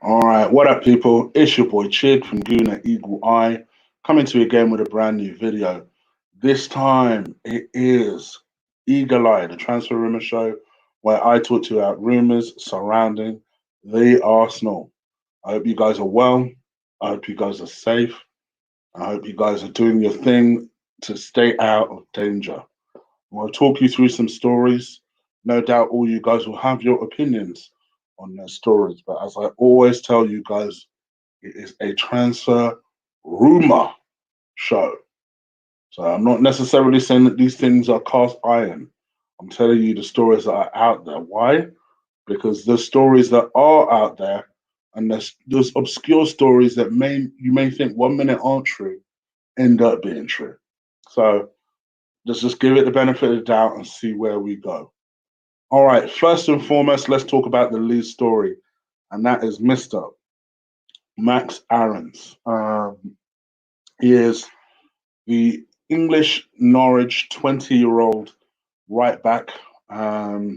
All right, what up, people? It's your boy Chid from Guna Eagle Eye, coming to you again with a brand new video. This time it is Eagle Eye, the transfer rumor show, where I talk to you about rumors surrounding the Arsenal. I hope you guys are well. I hope you guys are safe. I hope you guys are doing your thing to stay out of danger. I'll talk you through some stories. No doubt all you guys will have your opinions on their stories. But as I always tell you guys, it is a transfer rumor show. So I'm not necessarily saying that these things are cast iron. I'm telling you the stories that are out there. Why? Because the stories that are out there, and there's obscure stories that you may think 1 minute aren't true, end up being true. So let's just give it the benefit of the doubt and see where we go. All right, first and foremost, let's talk about the lead story, and that is Mr. Max Aarons. He is the English Norwich 20-year-old right back. It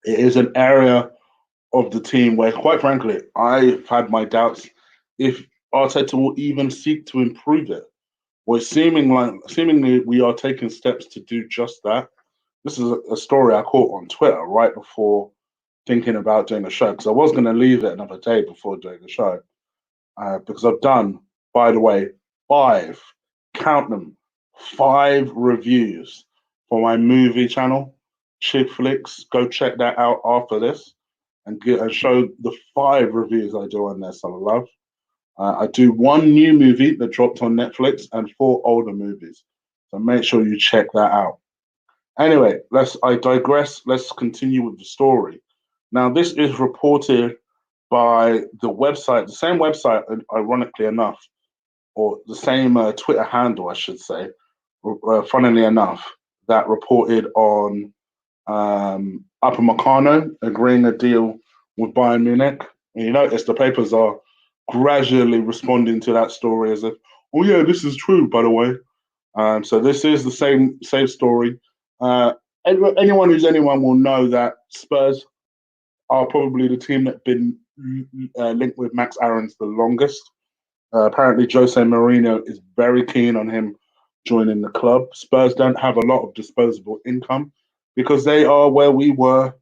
is an area of the team where, quite frankly, I've had my doubts if Arteta will even seek to improve it. Well, seemingly we are taking steps to do just that. This is a story I caught on Twitter right before thinking about doing a show because I was going to leave it another day before doing the show because I've done, by the way, five, count them, five reviews for my movie channel, Chick Flicks. Go check that out after this and show the five reviews I do on there. Some love. I do one new movie that dropped on Netflix and four older movies. So make sure you check that out. Anyway, I digress. Let's continue with the story. Now, this is reported by the same website, ironically enough, or the same Twitter handle, I should say, funnily enough, that reported on Upper Meccano agreeing a deal with Bayern Munich. And you notice the papers are gradually responding to that story as if, oh yeah, this is true, by the way. So this is the same story. Uh, anyone who's anyone will know that Spurs are probably the team that have been linked with Max Aarons the longest. Apparently, Jose Mourinho is very keen on him joining the club. Spurs don't have a lot of disposable income because they are where we were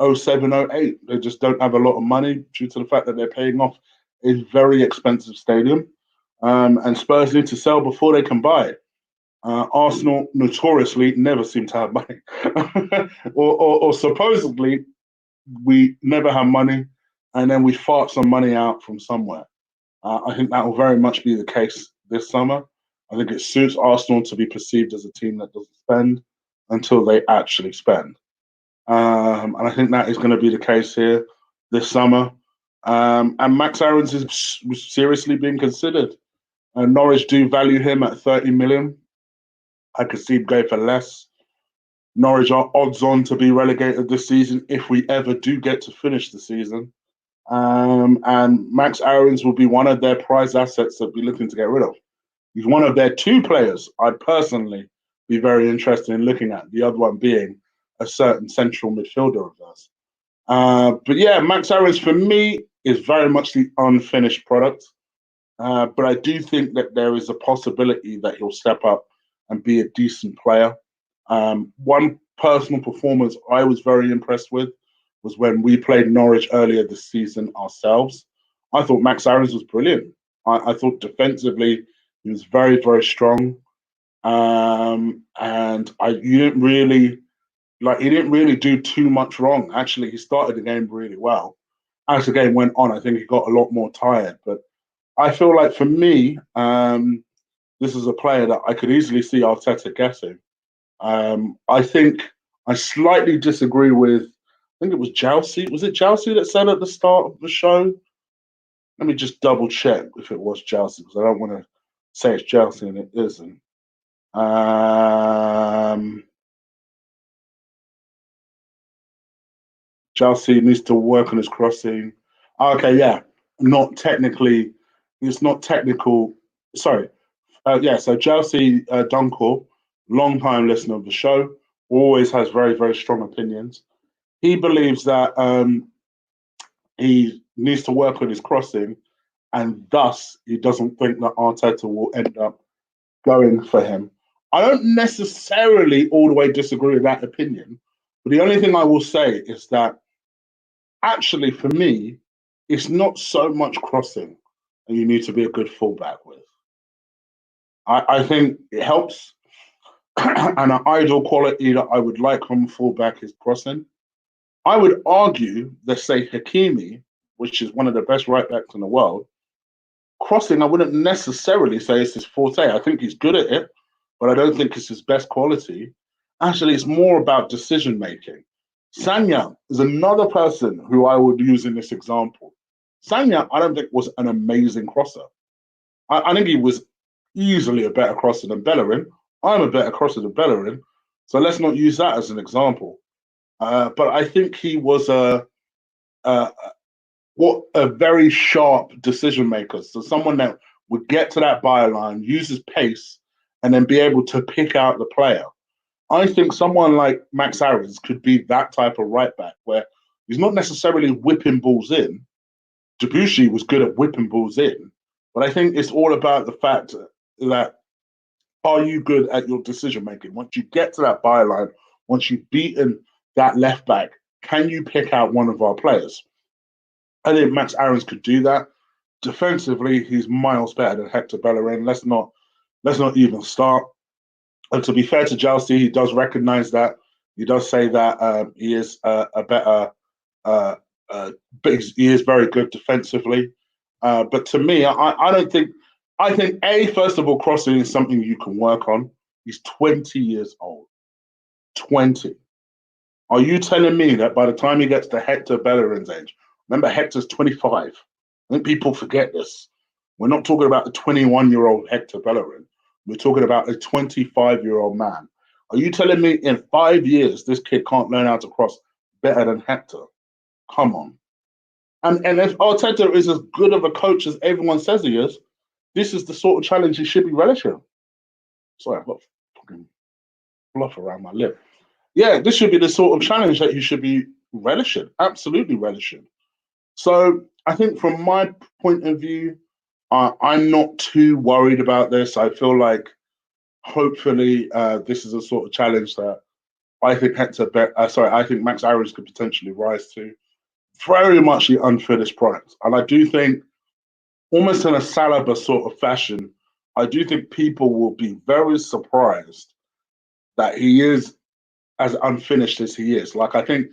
07, 08. They just don't have a lot of money due to the fact that they're paying off a very expensive stadium. And Spurs need to sell before they can buy. Arsenal notoriously never seem to have money, or supposedly we never have money, and then we fart some money out from somewhere. I think that will very much be the case this summer. I think it suits Arsenal to be perceived as a team that doesn't spend until they actually spend. And I think that is going to be the case here this summer. And Max Aarons is seriously being considered. Norwich do value him at 30 million. I could see him go for less. Norwich are odds on to be relegated this season if we ever do get to finish the season. And Max Aarons will be one of their prized assets that we're looking to get rid of. He's one of their two players I'd personally be very interested in looking at, the other one being a certain central midfielder of theirs. But yeah, Max Aarons for me is very much the unfinished product. But I do think that there is a possibility that he'll step up and be a decent player. One personal performance I was very impressed with was when we played Norwich earlier this season ourselves. I thought Max Aarons was brilliant. I thought defensively he was very, very strong. And you didn't really he didn't really do too much wrong. Actually, he started the game really well. As the game went on, I think he got a lot more tired. But I feel like for me, this is a player that I could easily see Arteta getting. I think I slightly disagree with. I think it was Jousey. Was it Jousey that said at the start of the show? Let me just double check if it was Jousey because I don't want to say it's Jousey and it isn't. Jousey needs to work on his crossing. Okay, yeah, not technically. It's not technical. Sorry. Yeah, so Jousey Dunkel, long time listener of the show, always has very, very strong opinions. He believes that he needs to work on his crossing, and thus he doesn't think that Arteta will end up going for him. I don't necessarily all the way disagree with that opinion, but the only thing I will say is that actually, for me, it's not so much crossing and you need to be a good fullback with. I think it helps, and an ideal quality that I would like from a fullback is crossing. I would argue that, say, Hakimi, which is one of the best right backs in the world, crossing, I wouldn't necessarily say it's his forte. I think he's good at it, but I don't think it's his best quality. Actually, it's more about decision making. Sanya is another person who I would use in this example. Sanya, I don't think was an amazing crosser. I think he was easily a better crosser than Bellerin. I'm a better crosser than Bellerin, so let's not use that as an example. But I think he was a a very sharp decision maker. So someone that would get to that byline, use his pace, and then be able to pick out the player. I think someone like Max Aarons could be that type of right back where he's not necessarily whipping balls in. Debussy was good at whipping balls in, but I think it's all about the fact that are you good at your decision making? Once you get to that byline, once you've beaten that left back, can you pick out one of our players? I think Max Aarons could do that. Defensively, he's miles better than Hector Bellerin. Let's not even start. And to be fair to Chelsea, he does recognise that. He does say that he is a better, but he is very good defensively. But to me, I don't think. I think first of all, crossing is something you can work on. He's 20 years old. 20. Are you telling me that by the time he gets to Hector Bellerin's age, remember Hector's 25. I think people forget this. We're not talking about the 21-year-old Hector Bellerin. We're talking about a 25-year-old man. Are you telling me in 5 years this kid can't learn how to cross better than Hector? Come on. And if Arteta is as good of a coach as everyone says he is, this is the sort of challenge he should be relishing. Sorry, I've got fucking fluff around my lip. Yeah, this should be the sort of challenge that you should be relishing, absolutely relishing. So I think from my point of view, I'm not too worried about this. I feel like hopefully this is a sort of challenge that I think I think Max Aarons could potentially rise to. Very much the unfinished product. And I do think, almost in a Saliba sort of fashion, I do think people will be very surprised that he is as unfinished as he is. Like, I think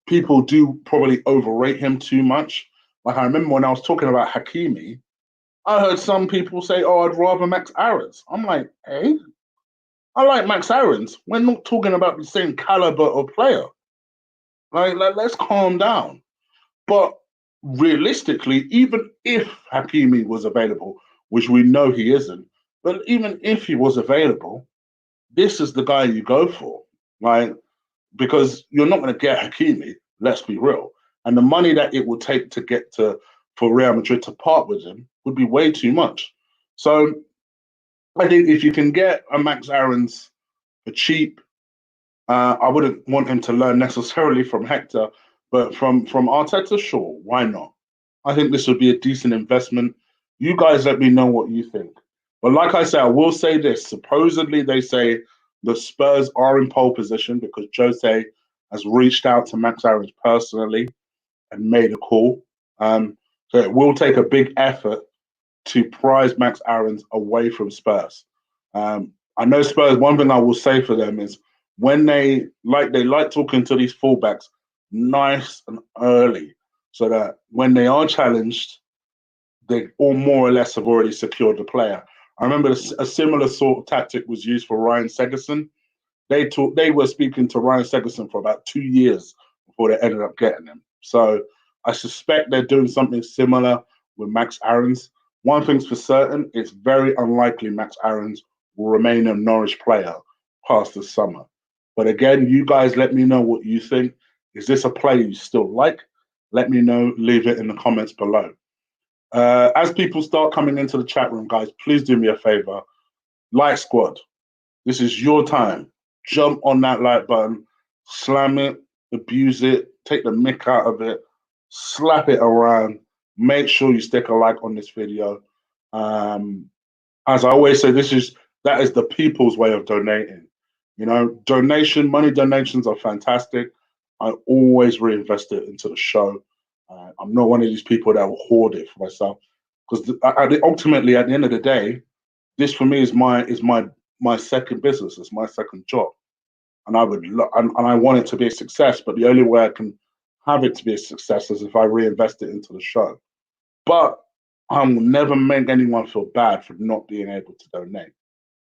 people do probably overrate him too much. Like, I remember when I was talking about Hakimi, I heard some people say, "Oh, I'd rather Max Aarons." I'm like, "Hey, I like Max Aarons. We're not talking about the same caliber of player. Like let's calm down." But realistically, even if Hakimi was available, which we know he isn't, but even if he was available, this is the guy you go for. Like, because you're not going to get Hakimi, let's be real. And the money that it would take to get to for Real Madrid to part with him would be way too much. So I think if you can get a Max Aarons for cheap, I wouldn't want him to learn necessarily from Hector, but from Arteta, sure, why not? I think this would be a decent investment. You guys let me know what you think. But like I say, I will say this. Supposedly, they say the Spurs are in pole position because Jose has reached out to Max Aarons personally and made a call. So it will take a big effort to prize Max Aarons away from Spurs. I know Spurs. One thing I will say for them is when they like talking to these fullbacks nice and early, so that when they are challenged, they all more or less have already secured the player. I remember a similar sort of tactic was used for Ryan Segerson. They were speaking to Ryan Segerson for about 2 years before they ended up getting him. So I suspect they're doing something similar with Max Aarons. One thing's for certain, it's very unlikely Max Aarons will remain a Norwich player past the summer. But again, you guys let me know what you think. Is this a player you still like? Let me know. Leave it in the comments below. As people start coming into the chat room, guys, please do me a favor. Like Squad, this is your time. Jump on that like button, slam it, abuse it, take the mick out of it. slap it around. Make sure you stick a like on this video. Um, as I always say, that is the people's way of donating. You know, money donations are fantastic. I always reinvest it into the show. I'm not one of these people that will hoard it for myself because ultimately, at the end of the day, this for me is my second business. It's my second job, and I want it to be a success. But the only way I can have it to be a success is if I reinvest it into the show. But I will never make anyone feel bad for not being able to donate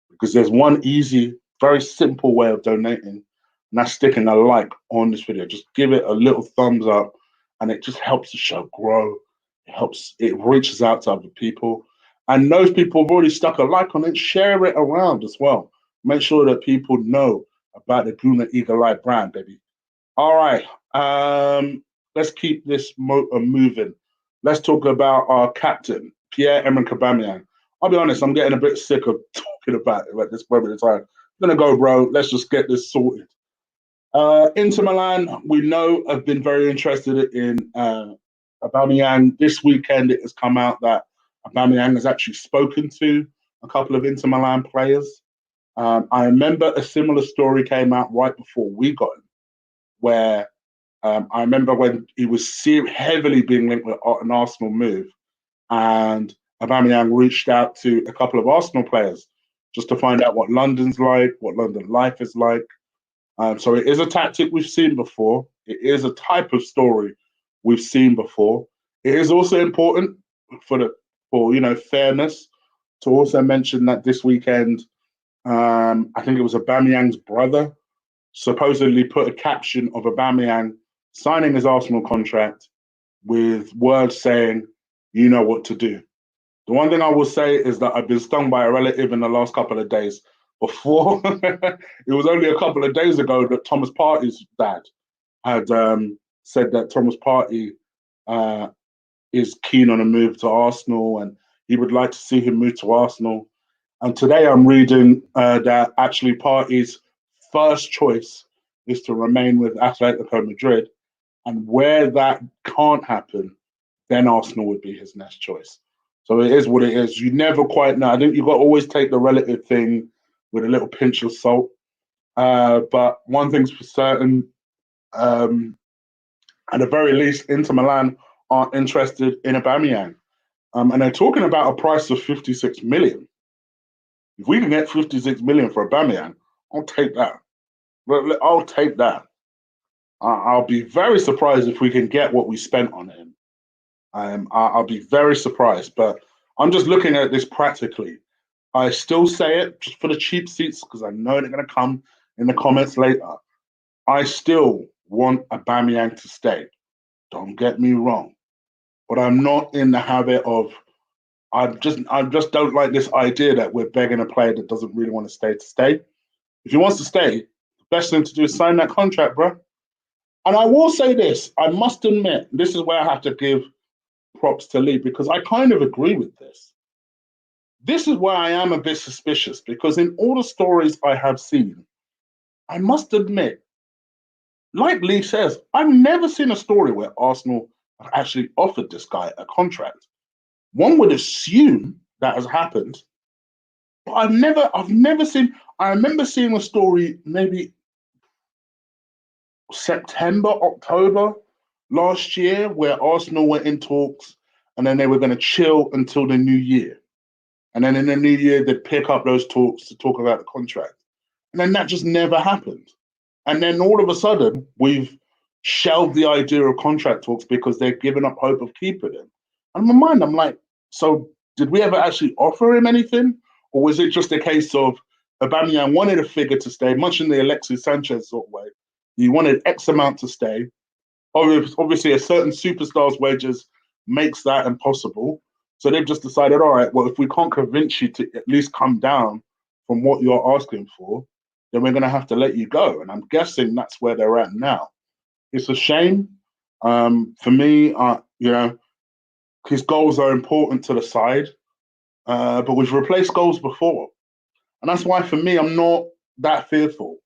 because there's one easy, very simple way of donating, and that's sticking a like on this video. Just give it a little thumbs up, and it just helps the show grow. It reaches out to other people. And those people have already stuck a like on it, share it around as well. Make sure that people know about the Guna Eagle Eye brand, baby. All right. Let's keep this moving. Let's talk about our captain, Pierre-Emerick Aubameyang. I'll be honest, I'm getting a bit sick of talking about it at this moment in time. I'm gonna go, bro. Let's just get this sorted. Inter Milan, we know, have been very interested in Aubameyang. This weekend, it has come out that Aubameyang has actually spoken to a couple of Inter Milan players. I remember a similar story came out right before we got him, where I remember when he was heavily being linked with an Arsenal move, and Aubameyang reached out to a couple of Arsenal players just to find out what London's like, what London life is like. So it is a tactic we've seen before. It is a type of story we've seen before. It is also important for fairness to also mention that this weekend, I think it was Aubameyang's brother supposedly put a caption of Aubameyang signing his Arsenal contract with words saying, "You know what to do." The one thing I will say is that I've been stung by a relative in the last couple of days. Before, it was only a couple of days ago that Thomas Partey's dad had said that Thomas Partey is keen on a move to Arsenal and he would like to see him move to Arsenal. And today I'm reading that actually Partey's first choice is to remain with Atletico Madrid. And where that can't happen, then Arsenal would be his next choice. So it is what it is. You never quite know. I think you've got to always take the relative thing with a little pinch of salt. But one thing's for certain, at the very least, Inter Milan aren't interested in Aubameyang. And they're talking about a price of 56 million. If we can get 56 million for Aubameyang, I'll take that. I'll take that. I'll be very surprised if we can get what we spent on him. I'll be very surprised, but I'm just looking at this practically. I still say it just for the cheap seats because I know they're going to come in the comments later. I still want Aubameyang to stay. Don't get me wrong, but I'm not in the habit of. I just don't like this idea that we're begging a player that doesn't really want to stay. If he wants to stay, the best thing to do is sign that contract, bro. And I will say this: I must admit, this is where I have to give props to Lee because I kind of agree with this. This is where I am a bit suspicious because in all the stories I have seen, I must admit, like Lee says, I've never seen a story where Arsenal have actually offered this guy a contract. One would assume that has happened, but I've never seen. I remember seeing a story maybe September, October last year where Arsenal were in talks and then they were going to chill until the new year. And then in the new year, they'd pick up those talks to talk about the contract. And then that just never happened. And then all of a sudden, we've shelved the idea of contract talks because they've given up hope of keeping him. And in my mind, I'm like, so did we ever actually offer him anything? Or was it just a case of Aubameyang wanted a figure to stay, much in the Alexis Sanchez sort of way? He wanted X amount to stay. Obviously, a certain superstar's wages makes that impossible. So they've just decided, all right, well, if we can't convince you to at least come down from what you're asking for, then we're going to have to let you go. And I'm guessing that's where they're at now. It's a shame. For me, his goals are important to the side, but we've replaced goals before. And that's why, for me, I'm not that fearful.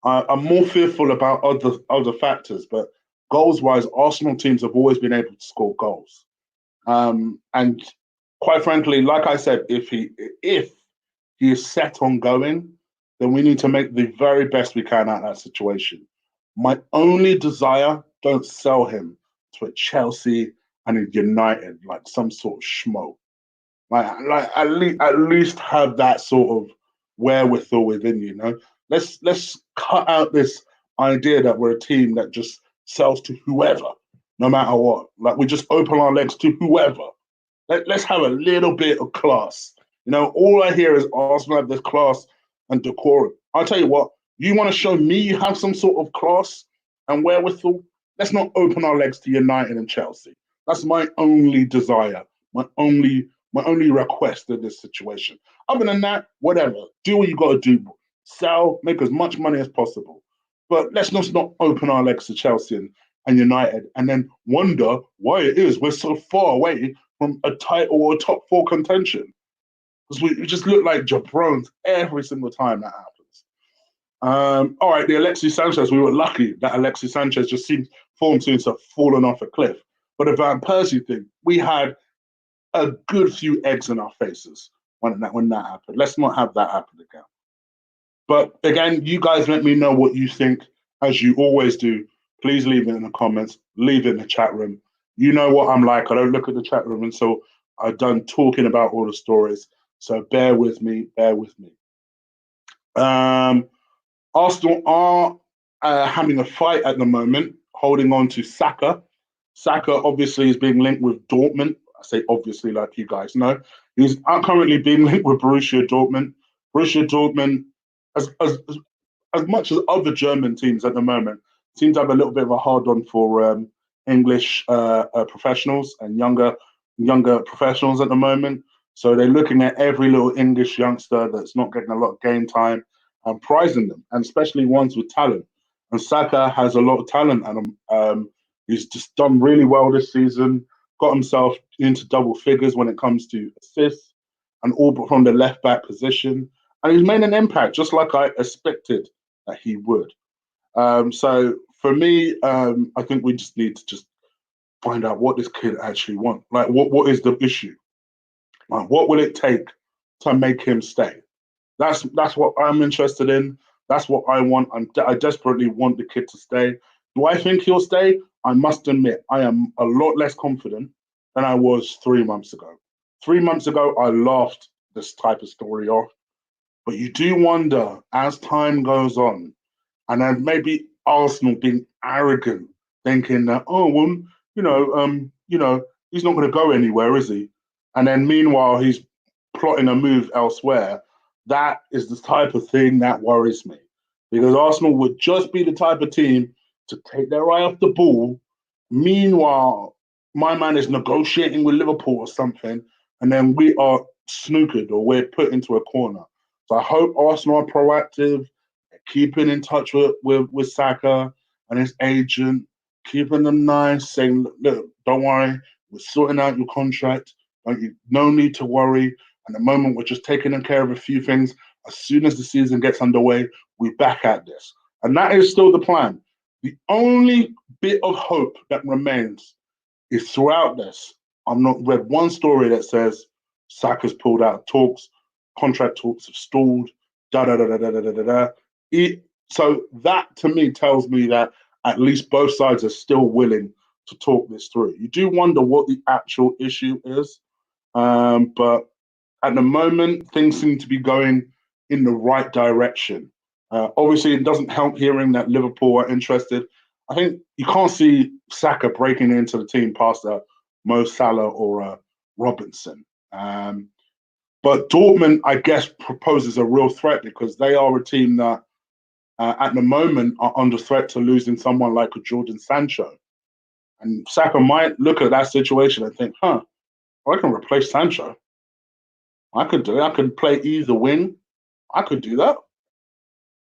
I'm more fearful about other factors, but goals wise, Arsenal teams have always been able to score goals. And quite frankly, like I said, if he is set on going, then we need to make the very best we can out of that situation. My only desire, don't sell him to a Chelsea and a United like some sort of schmo. Like at least have that sort of wherewithal within you. You know, let's cut out this idea that we're a team that just sells to whoever, no matter what. Like we just open our legs to whoever. Let's have a little bit of class. You know, all I hear is Arsenal have this class and decorum. I'll tell you what, you want to show me you have some sort of class and wherewithal? Let's not open our legs to United and Chelsea. That's my only desire, my only request in this situation. Other than that, whatever. Do what you got to do. Sell, make as much money as possible. But let's just not open our legs to Chelsea and United and then wonder why it is we're so far away from a title or a top four contention. Because we just look like jabrones every single time that happens. All right, the Alexis Sanchez, we were lucky that Alexis Sanchez just form seems to have fallen off a cliff. But the Van Persie thing, we had a good few eggs in our faces when that happened. Let's not have that happen again. But again, you guys let me know what you think, as you always do. Please leave it in the comments, leave it in the chat room. You know what I'm like. I don't look at the chat room until I've done talking about all the stories. So bear with me, bear with me. Arsenal are having a fight at the moment, holding on to Saka. Saka obviously is being linked with Dortmund. I say obviously, like you guys know. He's currently being linked with Borussia Dortmund. Borussia Dortmund, as, as, as much as other German teams at the moment, seem to have a little bit of a hard on for English professionals and younger professionals at the moment. So they're looking at every little English youngster that's not getting a lot of game time and prizing them, and especially ones with talent. And Saka has a lot of talent, and he's just done really well this season. Got himself into double figures when it comes to assists, and all but from the left back position. And he's made an impact, just like I expected that he would. So for me, I think we just need to just find out what this kid actually wants. Like, what is the issue? Like, what will it take to make him stay? That's what I'm interested in. That's what I want. I desperately want the kid to stay. Do I think he'll stay? I must admit, I am a lot less confident than I was 3 months ago. 3 months ago, I laughed this type of story off. But you do wonder as time goes on, and then maybe Arsenal being arrogant, thinking that, oh well, he's not going to go anywhere, is he? And then meanwhile he's plotting a move elsewhere. That is the type of thing that worries me, because Arsenal would just be the type of team to take their eye off the ball. Meanwhile, my man is negotiating with Liverpool or something, and then we are snookered or we're put into a corner. So I hope Arsenal are proactive, keeping in touch with Saka and his agent, keeping them nice, saying, look, don't worry, we're sorting out your contract. No need to worry. And the moment we're just taking care of a few things, as soon as the season gets underway, we're back at this. And that is still the plan. The only bit of hope that remains is throughout this, I've not read one story that says Saka's pulled out of talks, contract talks have stalled, da da da da da da da da. So that to me tells me that at least both sides are still willing to talk this through. You do wonder what the actual issue is, but at the moment things seem to be going in the right direction. Obviously, it doesn't help hearing that Liverpool are interested. I think you can't see Saka breaking into the team past Mo Salah or Robinson. But Dortmund, I guess, proposes a real threat because they are a team that, at the moment, are under threat to losing someone like a Jordan Sancho. And Saka might look at that situation and think, I can replace Sancho. I could do it. I could play either wing. I could do that.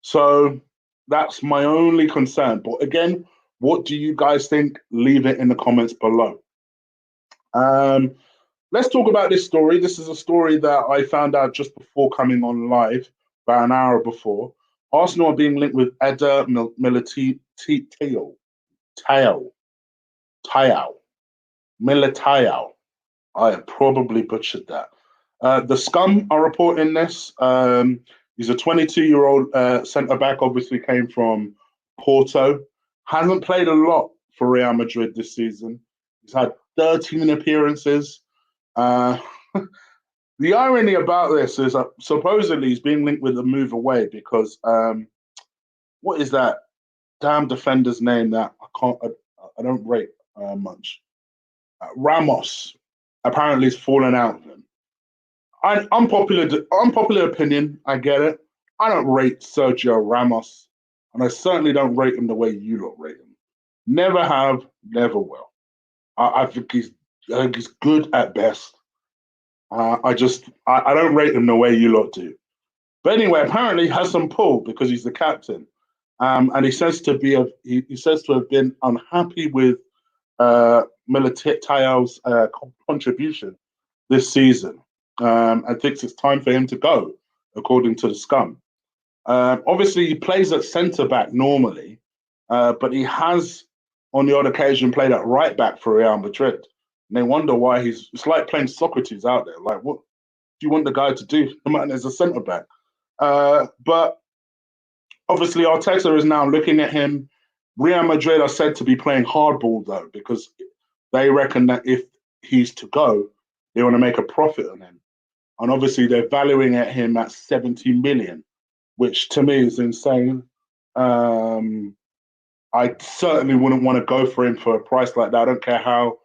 So that's my only concern. But again, what do you guys think? Leave it in the comments below. Let's talk about this story. This is a story that I found out just before coming on live, about an hour before. Arsenal are being linked with Eder Militao. Tayao, Tayao, Militao. I probably butchered that. The Scum are reporting this. He's a 22-year-old centre back. Obviously, came from Porto. Hasn't played a lot for Real Madrid this season. He's had 13 appearances. Uh, the irony about this is that supposedly he's being linked with a move away because what is that damn defender's name that I don't rate much? Ramos apparently is falling out with him. Unpopular opinion. I get it. I don't rate Sergio Ramos, and I certainly don't rate him the way you lot rate him. Never have, never will. I think he's good at best. I don't rate him the way you lot do. But anyway, apparently he has some pull because he's the captain, and he says to have been unhappy with Militao's contribution this season, and thinks it's time for him to go, according to the Scum. Obviously, he plays at centre back normally, but he has, on the odd occasion, played at right back for Real Madrid. And they wonder why it's like playing Socrates out there. Like, what do you want the guy to do? The man is a centre back. But obviously, Arteta is now looking at him. Real Madrid are said to be playing hardball, though, because they reckon that if he's to go, they want to make a profit on him. And obviously, they're valuing at him at 70 million, which to me is insane. I certainly wouldn't want to go for him for a price like that. I don't care how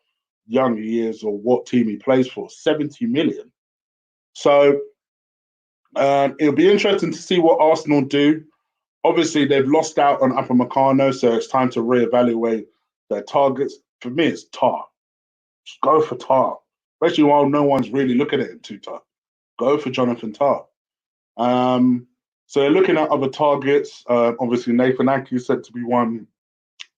young he is or what team he plays for. 70 million. So it'll be interesting to see what Arsenal do. Obviously, they've lost out on Upamecano, so it's time to reevaluate their targets. For me, it's Tar. Just go for Tar, especially while no one's really looking at him too tough. Go for Jonathan Tar. So they're looking at other targets. Obviously, Nathan Ake is set to be one.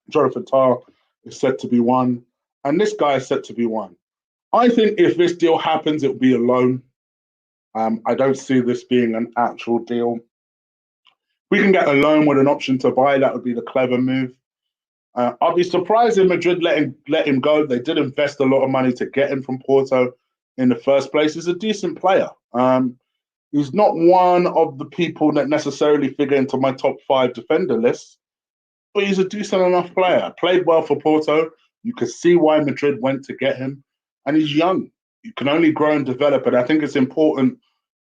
Jonathan Tar is set to be one. And this guy is set to be one. I think if this deal happens, it'll be a loan. I don't see this being an actual deal. We can get a loan with an option to buy. That would be the clever move. I'll be surprised if Madrid let him go. They did invest a lot of money to get him from Porto in the first place. He's a decent player. He's not one of the people that necessarily figure into my top 5 defender list, but he's a decent enough player. Played well for Porto. You can see why Madrid went to get him, and he's young. You can only grow and develop, and I think it's important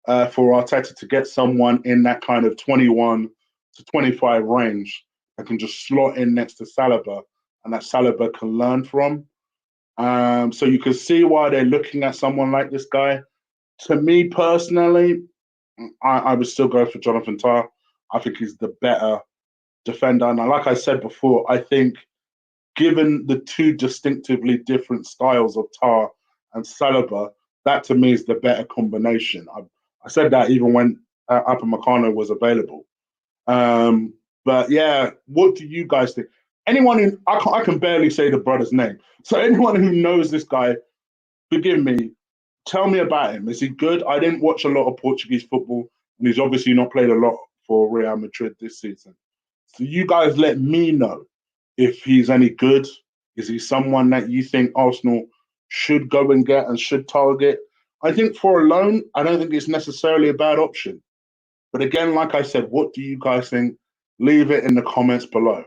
for Arteta to get someone in that kind of 21 to 25 range that can just slot in next to Saliba, and that Saliba can learn from. So you can see why they're looking at someone like this guy. To me personally, I would still go for Jonathan Tah. I think he's the better defender. And like I said before, I think given the two distinctively different styles of Tah and Saliba, that to me is the better combination. I said that even when Upamecano was available. But yeah, what do you guys think? Anyone who I can barely say the brother's name. So anyone who knows this guy, forgive me, tell me about him. Is he good? I didn't watch a lot of Portuguese football, and he's obviously not played a lot for Real Madrid this season. So you guys let me know if he's any good. Is he someone that you think Arsenal should go and get and should target? I think for a loan, I don't think it's necessarily a bad option. But again, like I said, what do you guys think? Leave it in the comments below.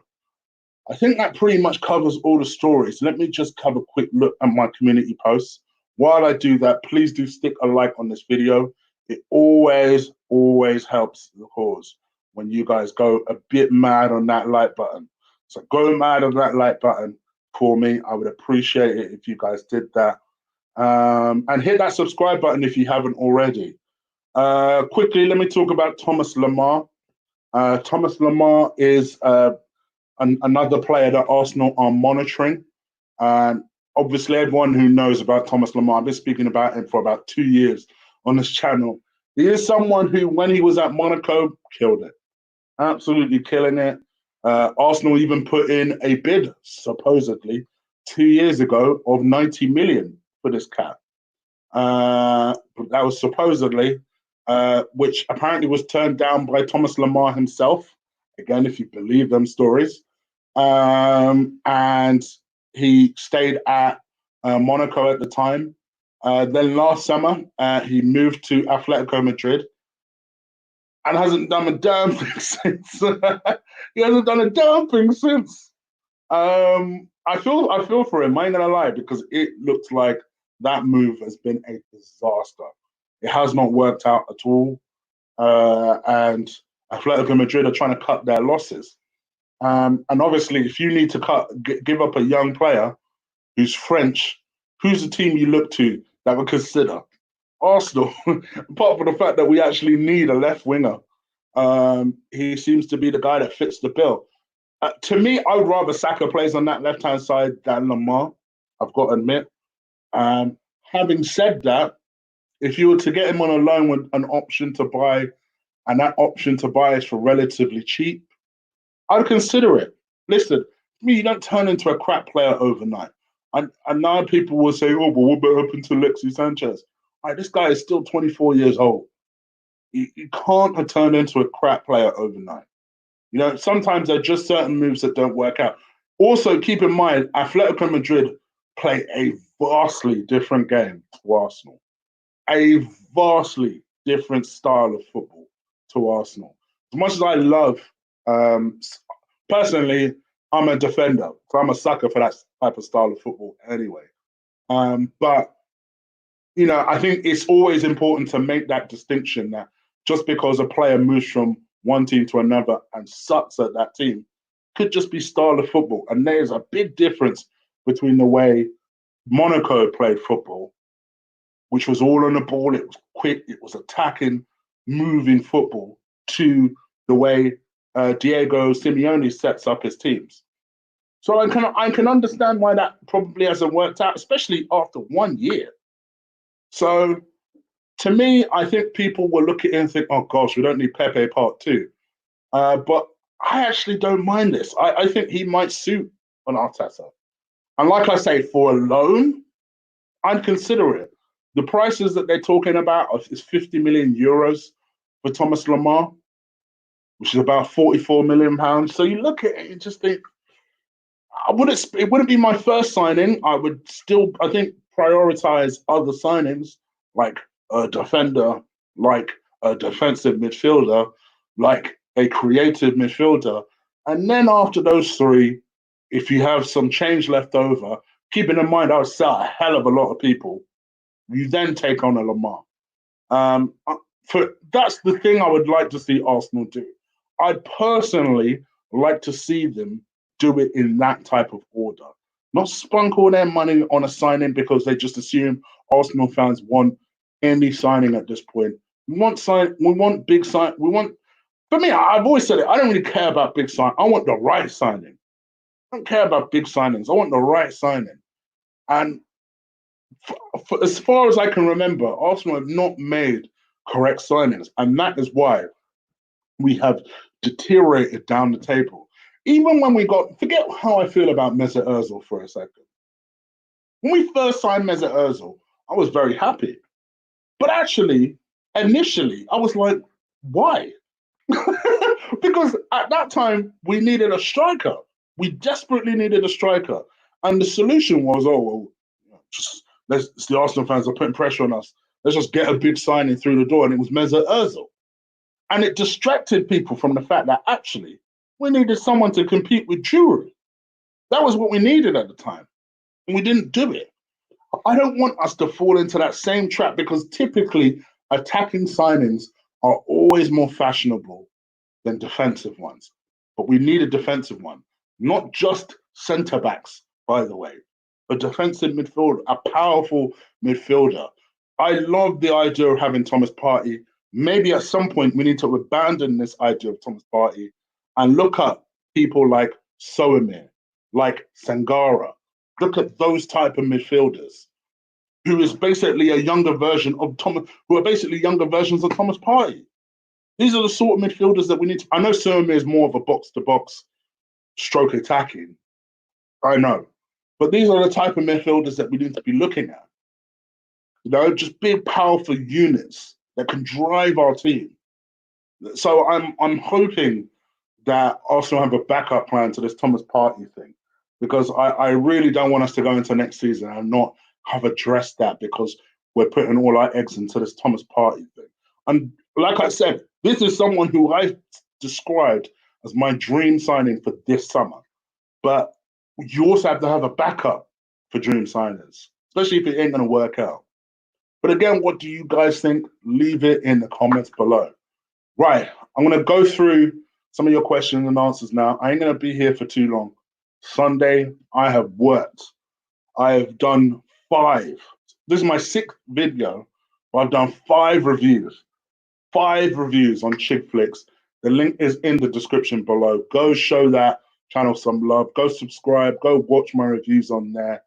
I think that pretty much covers all the stories. Let me just have a quick look at my community posts. While I do that, please do stick a like on this video. It always, always helps the cause when you guys go a bit mad on that like button. So go mad on that like button for me. I would appreciate it if you guys did that. And hit that subscribe button if you haven't already. Quickly, let me talk about Thomas Lemar. Thomas Lemar is another player that Arsenal are monitoring. And obviously, everyone who knows about Thomas Lemar, I've been speaking about him for about 2 years on this channel. He is someone who, when he was at Monaco, killed it. Absolutely killing it. Arsenal even put in a bid, supposedly, 2 years ago of 90 million for this cat. That was supposedly, which apparently was turned down by Thomas Lemar himself. Again, if you believe them stories. and he stayed at Monaco at the time. Then last summer, he moved to Atletico Madrid and hasn't done a damn thing since. He hasn't done a damn thing since. I feel for him. I ain't gonna lie, because it looks like that move has been a disaster. It has not worked out at all, and Atletico Madrid are trying to cut their losses. And obviously, if you need to give up a young player who's French, who's the team you look to that would consider Arsenal? Apart from the fact that we actually need a left winger, he seems to be the guy that fits the bill. To me, I would rather Saka plays on that left hand side than Lamar. I've got to admit. Having said that, if you were to get him on a loan with an option to buy, and that option to buy is for relatively cheap, I'd consider it. Listen, me, you don't turn into a crap player overnight. And now people will say, oh, but what happened to Alexis Sanchez? All right, this guy is still 24 years old. You can't turn into a crap player overnight. You know, sometimes there are just certain moves that don't work out. Also, keep in mind, Atletico Madrid play a vastly different game to Arsenal, a vastly different style of football to Arsenal. As much as I love, um, personally, I'm a defender, so I'm a sucker for that type of style of football anyway. But I think it's always important to make that distinction that just because a player moves from one team to another and sucks at that team could just be style of football. And there's a big difference between the way Monaco played football, which was all on the ball, it was quick, it was attacking, moving football, to the way Diego Simeone sets up his teams. So I can understand why that probably hasn't worked out, especially after 1 year. So to me, I think people will look at it and think, oh gosh, we don't need Pepe Part 2. But I actually don't mind this. I think he might suit an Arteta. And like I say, for a loan, I'd consider it. The prices that they're talking about is 50 million euros for Thomas Lamar, which is about 44 million pounds. So you look at it and just think, it wouldn't be my first signing. I would still, I think, prioritize other signings like a defender, like a defensive midfielder, like a creative midfielder. And then after those three, if you have some change left over, keeping in mind I would sell a hell of a lot of people, you then take on a Lamar. Um, that's the thing I would like to see Arsenal do. I'd personally like to see them do it in that type of order, not spunk all their money on a signing because they just assume Arsenal fans want any signing at this point. We want big sign. We want. For me, I've always said it. I don't really care about big sign. I want the right signing. I don't care about big signings. I want the right signing. And as far as I can remember, Arsenal have not made correct signings, and that is why we have deteriorated down the table. Even when we forget how I feel about Mesut Ozil for a second. When we first signed Mesut Ozil, I was very happy. But actually, initially, I was like, why? Because at that time, we needed a striker. We desperately needed a striker. And the solution was, oh, well, the Arsenal fans are putting pressure on us. Let's just get a big signing through the door. And it was Mesut Ozil. And it distracted people from the fact that actually we needed someone to compete with Giroud. That was what we needed at the time. And we didn't do it. I don't want us to fall into that same trap because typically attacking signings are always more fashionable than defensive ones. But we need a defensive one, not just centre backs, by the way. A defensive midfielder, a powerful midfielder. I love the idea of having Thomas Partey. Maybe at some point we need to abandon this idea of Thomas Partey and look at people like Soemir, like Sangara. Look at those type of midfielders who is basically a younger version of Thomas, who are basically younger versions of Thomas Partey. These are the sort of midfielders that we need to. I know Soemir is more of a box-to-box stroke attacking. I know. But these are the type of midfielders that we need to be looking at. Just big, powerful units that can drive our team. So I'm hoping that Arsenal have a backup plan to this Thomas Partey thing, because I really don't want us to go into next season and not have addressed that, because we're putting all our eggs into this Thomas Partey thing. And like I said, this is someone who I described as my dream signing for this summer. But you also have to have a backup for dream signings, especially if it ain't going to work out. But again, what do you guys think? Leave it in the comments below. Right, I'm going to go through some of your questions and answers now. I ain't going to be here for too long. Sunday, I have worked. I have done 5. This is my 6th video. I've done 5 reviews. 5 reviews on Chick Flicks. The link is in the description below. Go show that channel some love. Go subscribe. Go watch my reviews on there.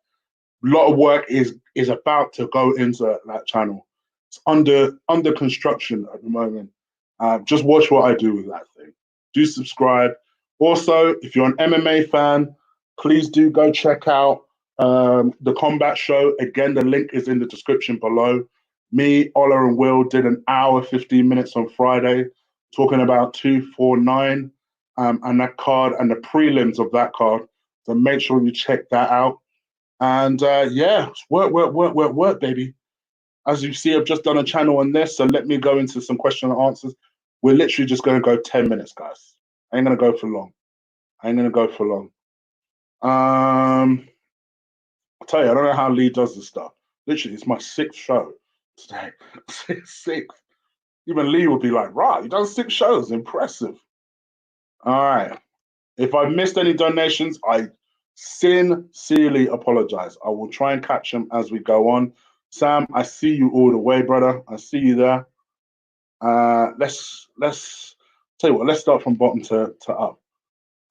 A lot of work is about to go into that channel. It's under construction at the moment. Just watch what I do with that thing. Do subscribe. Also, if you're an MMA fan, please do go check out the Combat Show. Again, the link is in the description below. Me, Ola, and Will did an hour, 15 minutes on Friday talking about 249 and that card and the prelims of that card. So make sure you check that out. And yeah, work, baby. As you see, I've just done a channel on this, so let me go into some question and answers. We're literally just going to go 10 minutes, guys. I ain't going to go for long. I'll tell you, I don't know how Lee does this stuff. Literally, it's my 6th show today. 6th. Even Lee would be like, right, you done 6 shows. Impressive. All right. If I've missed any donations, I sincerely apologize. I will try and catch them as we go on. Sam, I see you all the way, brother. I see you there. Let's tell you what. Let's start from bottom to up.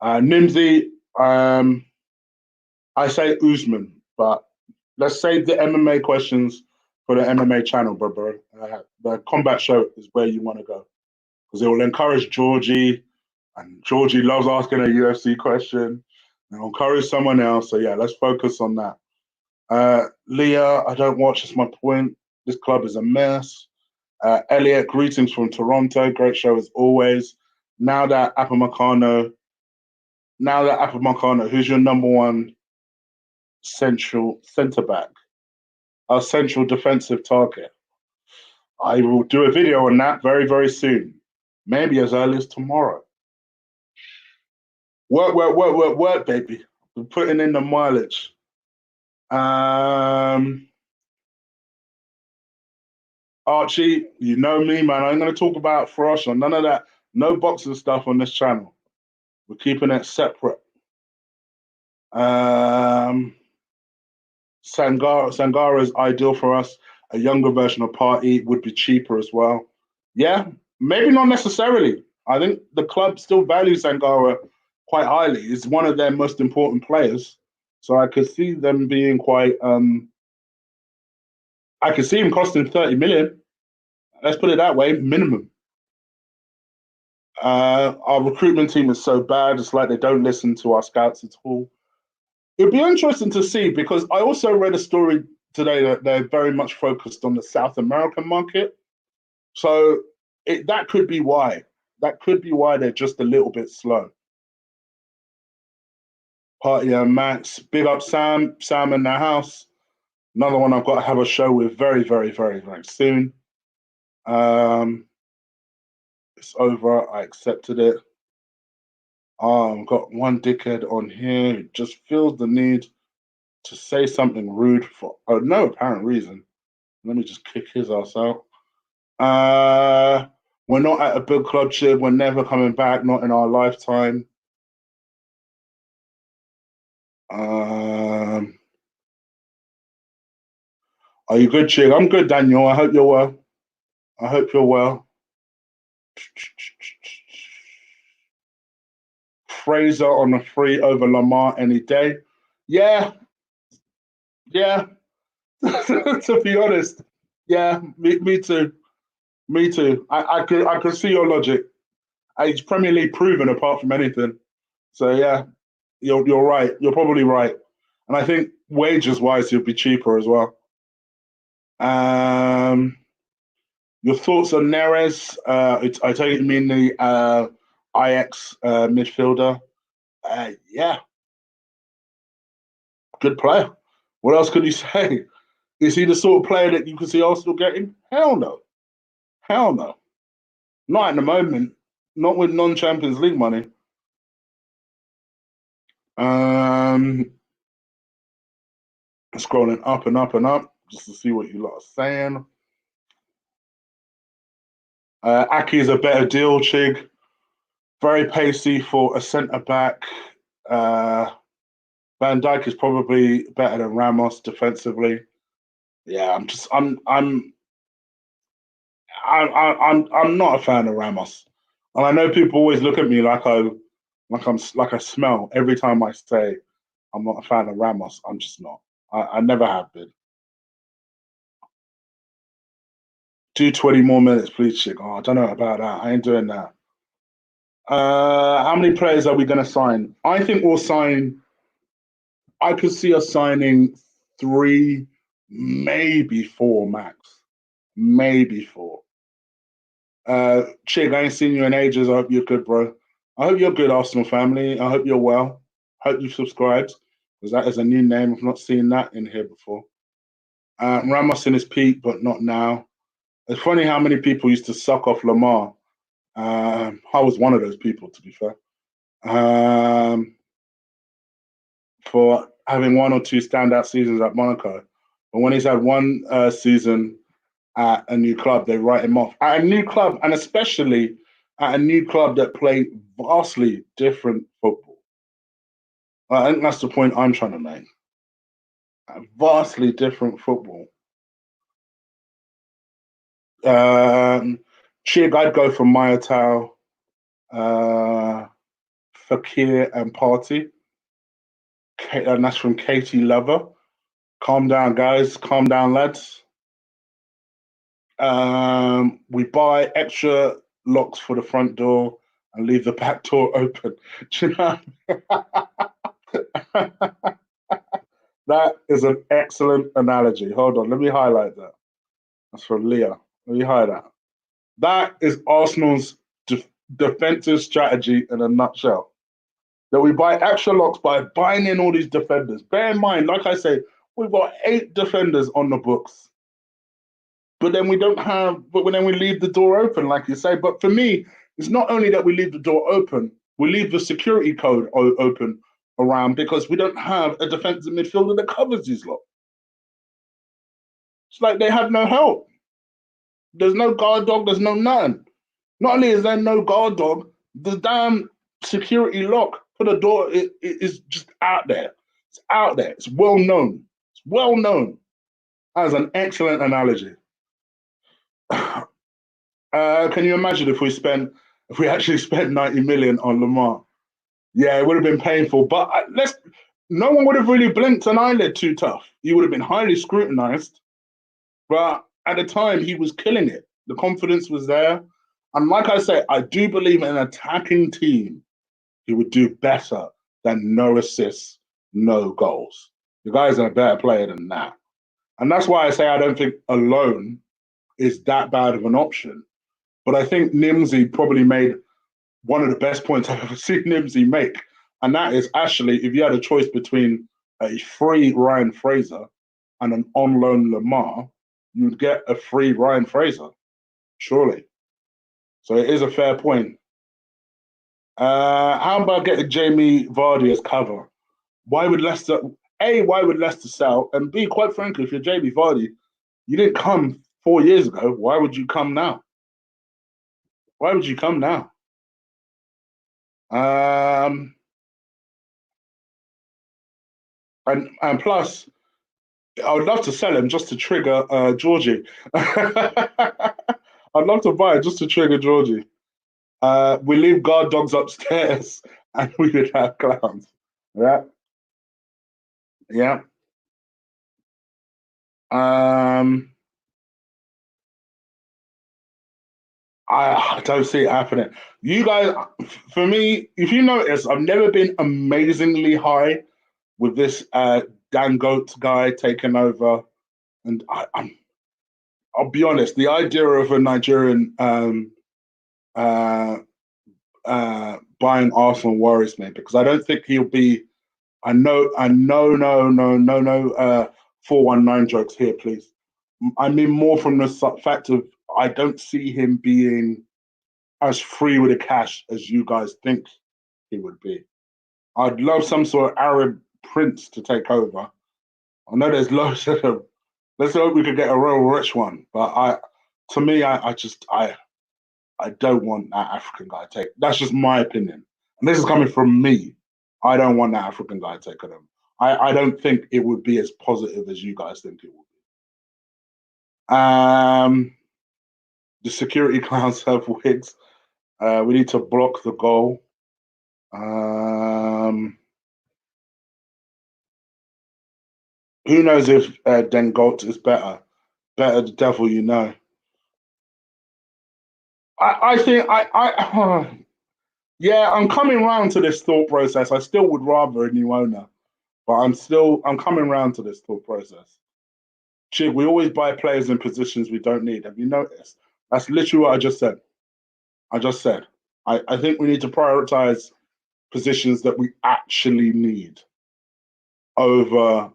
Nimsy, I say Usman, but let's save the MMA questions for the MMA channel, bro. The Combat Show is where you want to go, because it will encourage Georgie, and Georgie loves asking a UFC question. It'll encourage someone else. So yeah, let's focus on that. Leah, I don't watch. That's my point. This club is a mess. Elliot, greetings from Toronto. Great show as always. Now that Apamecano, who's your number 1 central centre back? Our central defensive target. I will do a video on that very, very soon. Maybe as early as tomorrow. Work, baby. We're putting in the mileage. Archie, you know me, man. I'm going to talk about Frosh or none of that. No boxing stuff on this channel. We're keeping it separate. Sangara is ideal for us. A younger version of Partey would be cheaper as well. Yeah, maybe not necessarily. I think the club still values Sangara quite highly. He's one of their most important players. So I could see them being quite. I could see him costing 30 million. Let's put it that way, minimum. Our recruitment team is so bad. It's like they don't listen to our scouts at all. It'd be interesting to see, because I also read a story today that they're very much focused on the South American market. So that could be why. That could be why they're just a little bit slow. Party and Max, big up Sam. Sam in the house. Another one I've got to have a show with very, very, very, very soon. It's over. I accepted it. I've got one dickhead on here who just feels the need to say something rude for no apparent reason. Let me just kick his ass out. We're not at a big club, Chib. We're never coming back, not in our lifetime. Are you good, Chig? I'm good, Daniel. I hope you're well. I hope you're well. Fraser on a free over Lamar any day. Yeah. To be honest, yeah, me too. Me too. I could see your logic. It's Premier League proven apart from anything. So yeah, you're right. You're probably right. And I think wages wise, he'll be cheaper as well. Your thoughts on Neres? I take it you mean the Ajax midfielder. Yeah, good player. What else could you say? Is he the sort of player that you could see Arsenal getting? Hell no. Hell no. Not at the moment. Not with non-Champions League money. Um, Scrolling up and up and up just to see what you lot are saying. Aki is a better deal, Chig. Very pacey for a centre back. Uh, Van Dijk is probably better than Ramos defensively. Yeah, I'm not a fan of Ramos, and I know people always look at me like I smell every time I say I'm not a fan of Ramos. I'm just not. I never have been. Do 20 more minutes, please, chick. Oh, I don't know about that. I ain't doing that. How many players are we going to sign? I think we'll sign. I could see us signing three, maybe four max, maybe four. Chig, I ain't seen you in ages. I hope you're good, bro. I hope you're good, Arsenal family. I hope you're well. Hope you've subscribed because that is a new name. I've not seen that in here before. Ramos in his peak, but not now. It's funny how many people used to suck off Lamar. I was one of those people, to be fair, for having one or two standout seasons at Monaco. But when he's had one season at a new club, they write him off. At a new club, and especially at a new club that play vastly different football. I think that's the point I'm trying to make. Vastly different football. Chig, I'd go for Mayatao, Fakir, and Party. And that's from Katie Lover. Calm down, guys. Calm down, lads. We buy extra locks for the front door and leave the back door open. Do you know? That is an excellent analogy. Hold on, let me highlight that. That's from Leah. Let me highlight that. That is Arsenal's defensive strategy in a nutshell. That we buy extra locks by buying in all these defenders. Bear in mind, like I say, we've got 8 defenders on the books. But then we don't have, but then we leave the door open, like you say. But for me, it's not only that we leave the door open, we leave the security code open around because we don't have a defensive midfielder that covers these lot. It's like they have no help. There's no guard dog, there's no none. Not only is there no guard dog, the damn security lock for the door is just out there. It's out there. It's well known. It's well known. That's an excellent analogy. Can you imagine if we actually spent 90 million on Lamar? Yeah, it would have been painful, but no one would have really blinked an eyelid too tough. He would have been highly scrutinized, but at the time he was killing it. The confidence was there. And like I say, I do believe in an attacking team, he would do better than no assists, no goals. The guy's a better player than that. And that's why I say I don't think alone is that bad of an option. But I think Nimsy probably made one of the best points I've ever seen Nimsy make. And that is actually, if you had a choice between a free Ryan Fraser and an on loan Lamar, you'd get a free Ryan Fraser, surely. So it is a fair point. How about getting Jamie Vardy as cover? Why would Leicester, A, why would Leicester sell? And B, quite frankly, if you're Jamie Vardy, you didn't come 4 years ago. Why would you come now? Why would you come now? And plus, I would love to sell him just to trigger Georgie. I'd love to buy it just to trigger Georgie. We leave guard dogs upstairs and we would have clowns. Yeah. Yeah. I don't see it happening. You guys, for me, if you notice, I've never been amazingly high with this Dangote guy taking over. And I'll be honest, the idea of a Nigerian buying Arsenal worries me because I don't think he'll be. No, 419 jokes here, please. I mean more from the fact of I don't see him being as free with the cash as you guys think he would be. I'd love some sort of Arab prince to take over. I know there's loads of them. Let's hope we could get a real rich one. But to me, I don't want that African guy to take. That's just my opinion, and this is coming from me. I don't want that African guy to take them. I don't think it would be as positive as you guys think it would be. The security clowns have wigs. We need to block the goal. Who knows if Dengolt is better? Better the devil you know. I think yeah, I'm coming round to this thought process. I still would rather a new owner, but I'm coming round to this thought process. Chig, we always buy players in positions we don't need. Have you noticed? That's literally what I just said. I think we need to prioritize positions that we actually need over,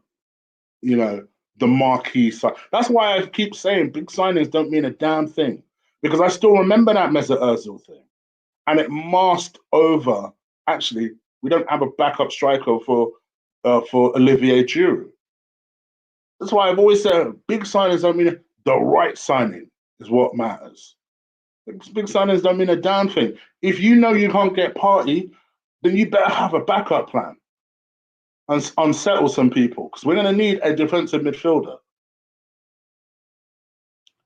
you know, the marquee side. That's why I keep saying big signings don't mean a damn thing. Because I still remember that Mesut Ozil thing. And it masked over, actually, we don't have a backup striker for Olivier Giroud. That's why I've always said big signings don't mean the right signing is what matters. Big signings don't mean a damn thing. If you know you can't get Party, then you better have a backup plan and unsettle some people because we're going to need a defensive midfielder.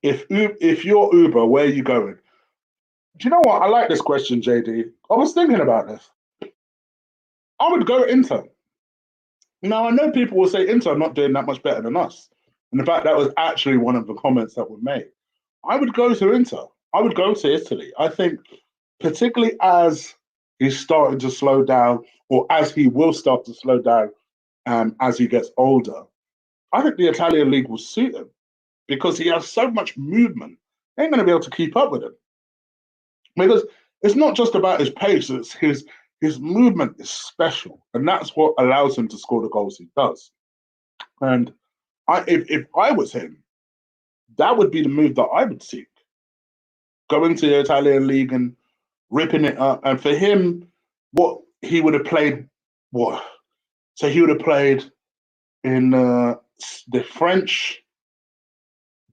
If you're Uber, where are you going? Do you know what? I like this question, JD. I was thinking about this. I would go Inter. Now, I know people will say Inter are not doing that much better than us. And in fact, that was actually one of the comments that were made. I would go to Inter. I would go to Italy. I think, particularly as he's starting to slow down, or as he will start to slow down as he gets older, I think the Italian league will suit him because he has so much movement. They ain't going to be able to keep up with him. Because it's not just about his pace, it's his movement is special. And that's what allows him to score the goals he does. And if I was him, that would be the move that I would seek. Going to the Italian league and ripping it up. And for him, what he would have played, what? So he would have played in the French,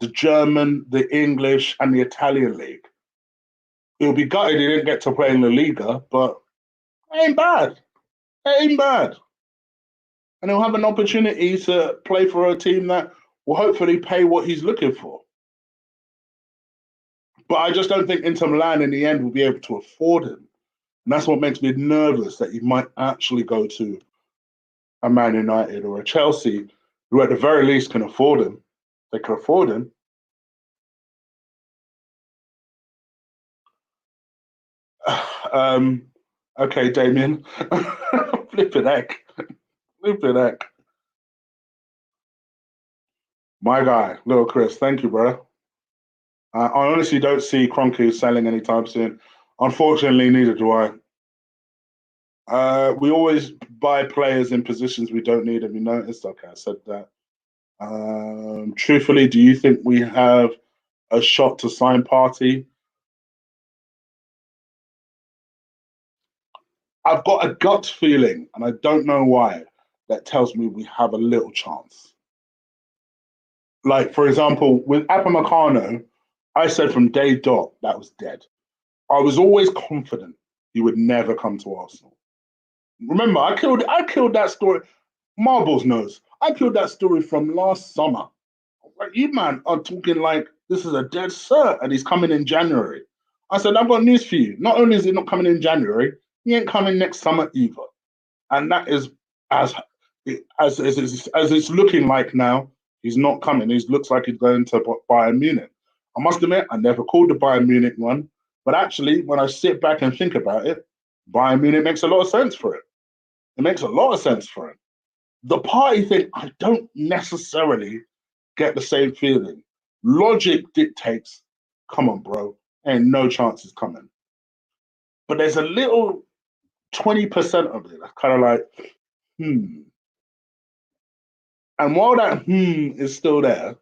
the German, the English, and the Italian league. He'll be gutted he didn't get to play in the Liga, but it ain't bad. It ain't bad. And he'll have an opportunity to play for a team that will hopefully pay what he's looking for. But I just don't think Inter Milan in the end will be able to afford him. And that's what makes me nervous that he might actually go to a Man United or a Chelsea, who at the very least can afford him. They can afford him. Okay, Damien. Flipping heck. Flipping heck. My guy, little Chris. Thank you, bro. I honestly don't see Kroenke selling anytime soon. Unfortunately, neither do I. We always buy players in positions we don't need. Have you noticed? Okay, I said that. Truthfully, do you think we have a shot to sign Party? I've got a gut feeling, and I don't know why, that tells me we have a little chance. Like, for example, with Upamecano, I said from day dot that was dead. I was always confident he would never come to Arsenal. Remember, I killed that story. Marbles knows. I killed that story from last summer. Like, you man are talking like this is a dead cert and he's coming in January. I said, I've got news for you. Not only is he not coming in January, he ain't coming next summer either. And that is as as it's looking like now, he's not coming. He looks like he's going to Bayern Munich. I must admit, I never called the Bayern Munich one, but actually, when I sit back and think about it, Bayern Munich makes a lot of sense for it. It makes a lot of sense for him. The Party thing, I don't necessarily get the same feeling. Logic dictates, come on, bro, ain't no chances coming. but there's a little 20% of it that's kind of like, hmm. And while that is still there,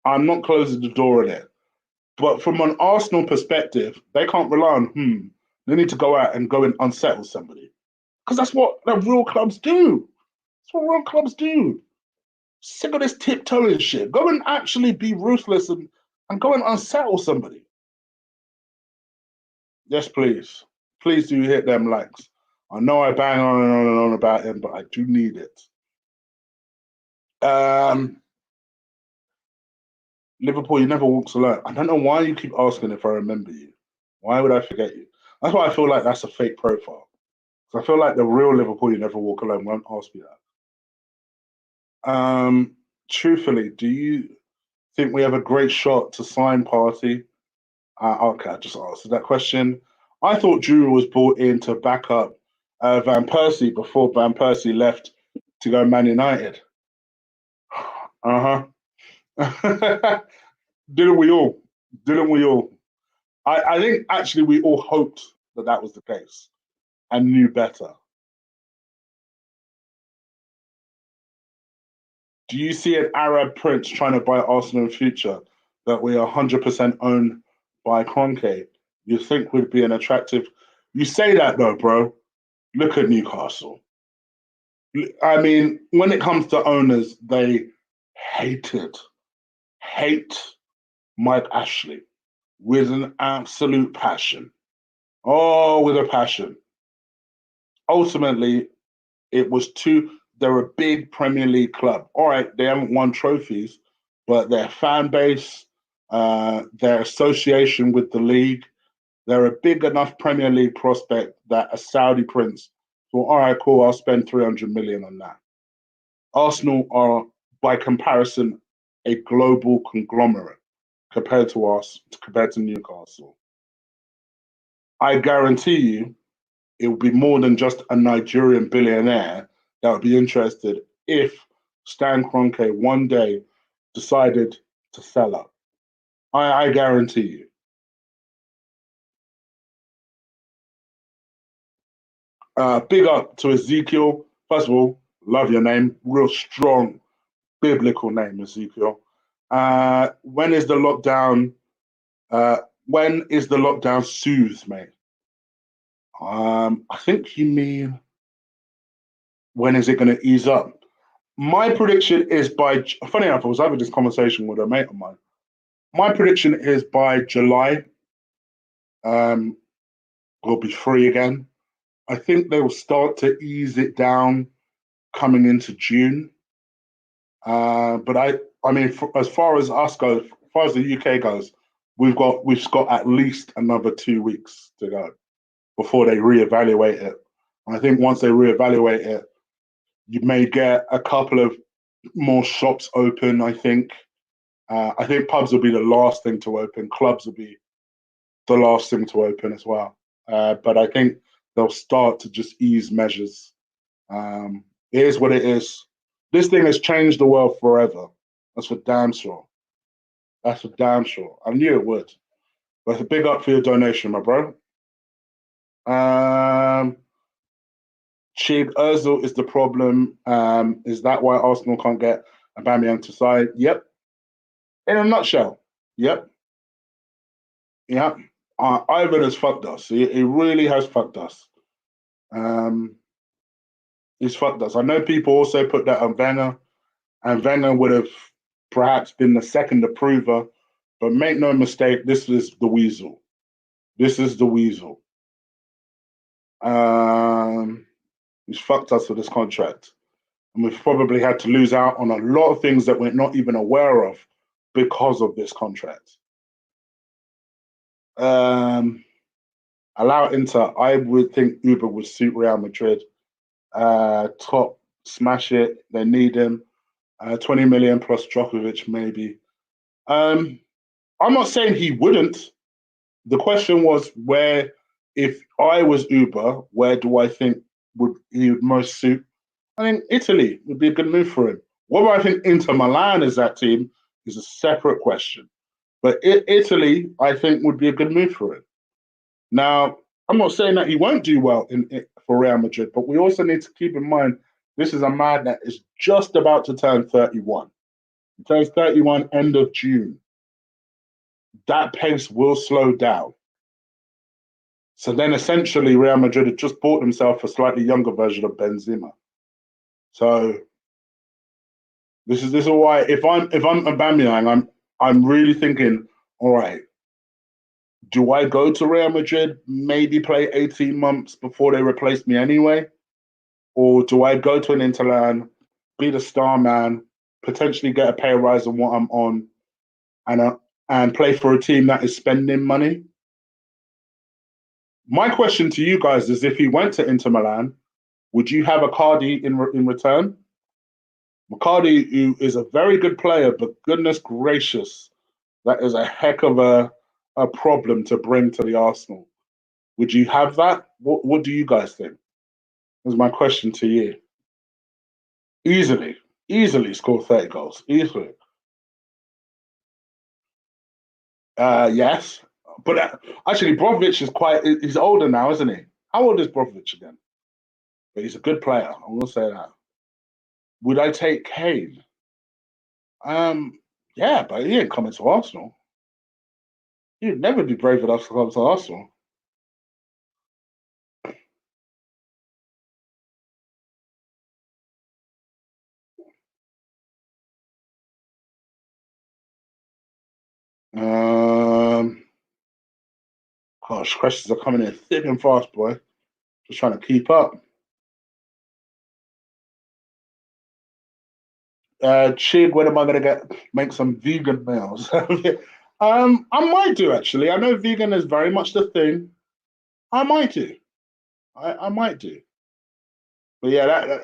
I'm not closing the door on it. But from an Arsenal perspective, they can't rely on They need to go out and go and unsettle somebody. Because that's what the real clubs do. That's what real clubs do. Sick of this tiptoeing shit. Go and actually be ruthless and go and unsettle somebody. Yes, please. Please do hit them likes. I know I bang on and on and on about him, but I do need it. Liverpool, you never walks alone. I don't know why you keep asking if I remember you. Why would I forget you? That's why I feel like that's a fake profile. So I feel like the real Liverpool, you never walk alone, won't ask me that. Truthfully, do you think we have a great shot to sign Party? Okay, I just answered that question. I thought Drew was brought in to back up Van Persie before Van Persie left to go Man United. Uh-huh. Didn't we all? Didn't we all? I think actually we all hoped that that was the case and knew better. Do you see an Arab prince trying to buy Arsenal in future that we are 100% owned by Kroenke? You think would be an attractive? You say that though, bro. Look at Newcastle. I mean, when it comes to owners, they hated, hate Mike Ashley with an absolute passion. Oh, with a passion. Ultimately, it was two. They're a big Premier League club. All right, they haven't won trophies, but their fan base, their association with the league, they're a big enough Premier League prospect that a Saudi prince thought, all right, cool, I'll spend 300 million on that. Arsenal are, by comparison, a global conglomerate compared to us, compared to Newcastle. I guarantee you, it would be more than just a Nigerian billionaire that would be interested if Stan Kroenke one day decided to sell up. I guarantee you. Big up to Ezekiel. First of all, love your name. Real strong biblical name, Ezekiel. When is the lockdown? When is the lockdown soothed, mate? I think you mean when is it going to ease up? My prediction is by. Funny enough, I was having this conversation with a mate of mine. My prediction is by July, um, we'll be free again. I think they will start to ease it down coming into June. But I mean, as far as us goes, as far as the UK goes, we've got at least another 2 weeks to go before they reevaluate it. And I think once they reevaluate it, you may get a couple of more shops open. I think pubs will be the last thing to open. Clubs will be the last thing to open as well. But I think they'll start to just ease measures. It is what it is. This thing has changed the world forever. That's for damn sure. That's for damn sure. I knew it would. But it's a big up for your donation, my bro. Chig Ozil is the problem. Is that why Arsenal can't get Aubameyang to side? Yep. In a nutshell. Yep. Yep. Ivan has fucked us. He really has fucked us. Um, he's fucked us. I know people also put that on Wenger, and Wenger would have perhaps been the second approver, but make no mistake, this is the weasel. This is the weasel. He's fucked us with this contract. And we've probably had to lose out on a lot of things that we're not even aware of because of this contract. Allow Inter. I would think Uber would suit Real Madrid. Top, smash it. They need him. 20 million plus Djokovic, maybe. I'm not saying he wouldn't. The question was where, if I was Uber, where do I think would he would most suit? I think Italy would be a good move for him. Whether I think Inter Milan is that team is a separate question. But Italy, I think, would be a good move for him. Now, I'm not saying that he won't do well for Real Madrid, but we also need to keep in mind this is a man that is just about to turn 31. He turns 31 end of June. That pace will slow down. So then essentially Real Madrid had just bought themselves a slightly younger version of Benzema. So this is why if I'm Aubameyang, I'm really thinking, all right, do I go to Real Madrid, maybe play 18 months before they replace me anyway? Or do I go to an Interland, be the star man, potentially get a pay rise on what I'm on, and play for a team that is spending money? My question to you guys is: if he went to Inter Milan, would you have a Cardi in return? McCarty, who is a very good player, but goodness gracious, that is a heck of a problem to bring to the Arsenal. Would you have that? What do you guys think? Is my question to you. Easily, easily score 30 goals. Easily. Yes. But actually, Brozovic is he's older now, isn't he? How old is Brozovic again? But he's a good player. I will say that. Would I take Kane? Yeah, but he ain't coming to Arsenal. He'd never be brave enough to come to Arsenal. Um, Gosh, questions are coming in thick and fast, boy. Just trying to keep up. Chig, when am I gonna make some vegan meals? I might do actually. I know vegan is very much the thing. I might do. I might do. But yeah,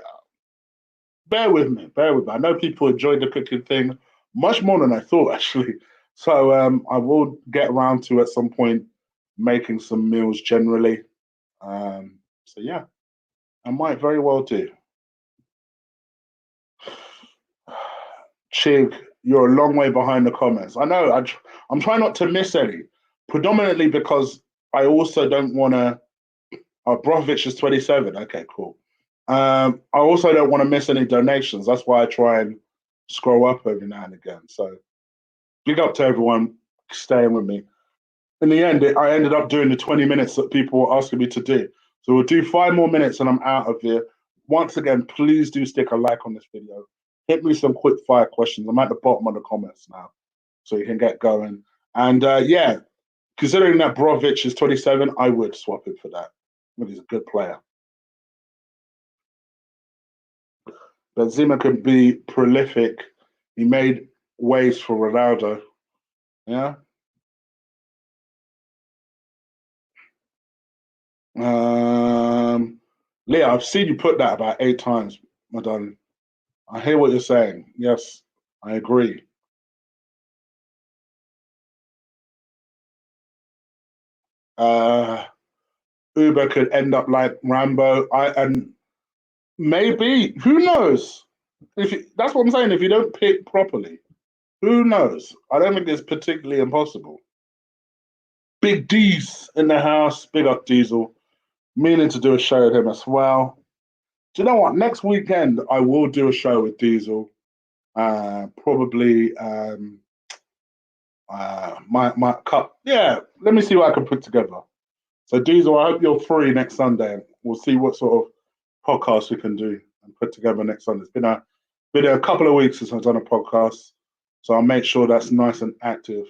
bear with me. Bear with me. I know people enjoy the cooking thing much more than I thought actually. So I will get around to at some point making some meals generally. So yeah, I might very well do. Chig, you're a long way behind the comments. I know. I'm trying not to miss any, predominantly because I also don't want to. Brozovic is 27. Okay, cool. I also don't want to miss any donations. That's why I try and scroll up every now and again. So big up to everyone staying with me. In the end, I ended up doing the 20 minutes that people were asking me to do. So we'll do 5 more minutes and I'm out of here. Once again, please do stick a like on this video. Hit me some quick fire questions. I'm at the bottom of the comments now, so you can get going. And yeah, considering that Brozovic is 27, I would swap him for that. But he's a good player. Benzema can be prolific. He made ways for Ronaldo. Yeah. Leah, I've seen you put that about 8 times, my darling. I hear what you're saying. Yes, I agree. Uh, Uber could end up like Rambo. And maybe who knows? That's what I'm saying. If you don't pick properly, who knows? I don't think it's particularly impossible. Big D's in the house. Big up Diesel. Meaning to do a show with him as well. Do you know what? Next weekend I will do a show with Diesel. Probably my cup. Yeah, let me see what I can put together. So Diesel, I hope you're free next Sunday. We'll see what sort of podcast we can do and put together next Sunday. It's been a couple of weeks since I've done a podcast, so I'll make sure that's nice and active.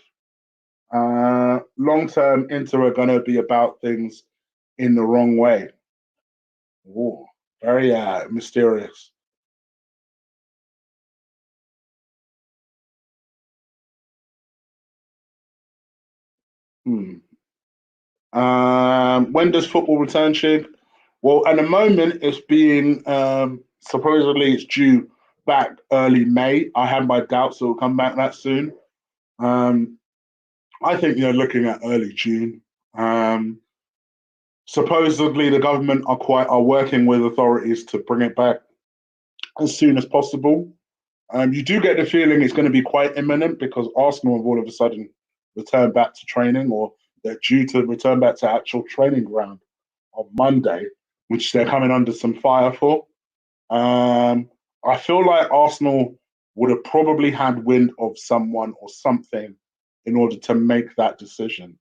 Long term, Inter are going to be about things in the wrong way. Ooh, very mysterious. Hmm. When does football return, Chig? Well, at the moment, it's being supposedly it's due back early May. I have my doubts it will come back that soon. Um, I think you're looking at early June. Um, Supposedly, the government are working with authorities to bring it back as soon as possible. You do get the feeling it's going to be quite imminent because Arsenal have all of a sudden returned back to training, or They're due to return back to actual training ground on Monday, which they're coming under some fire for. Um, I feel like Arsenal would have probably had wind of someone or something in order to make that decision.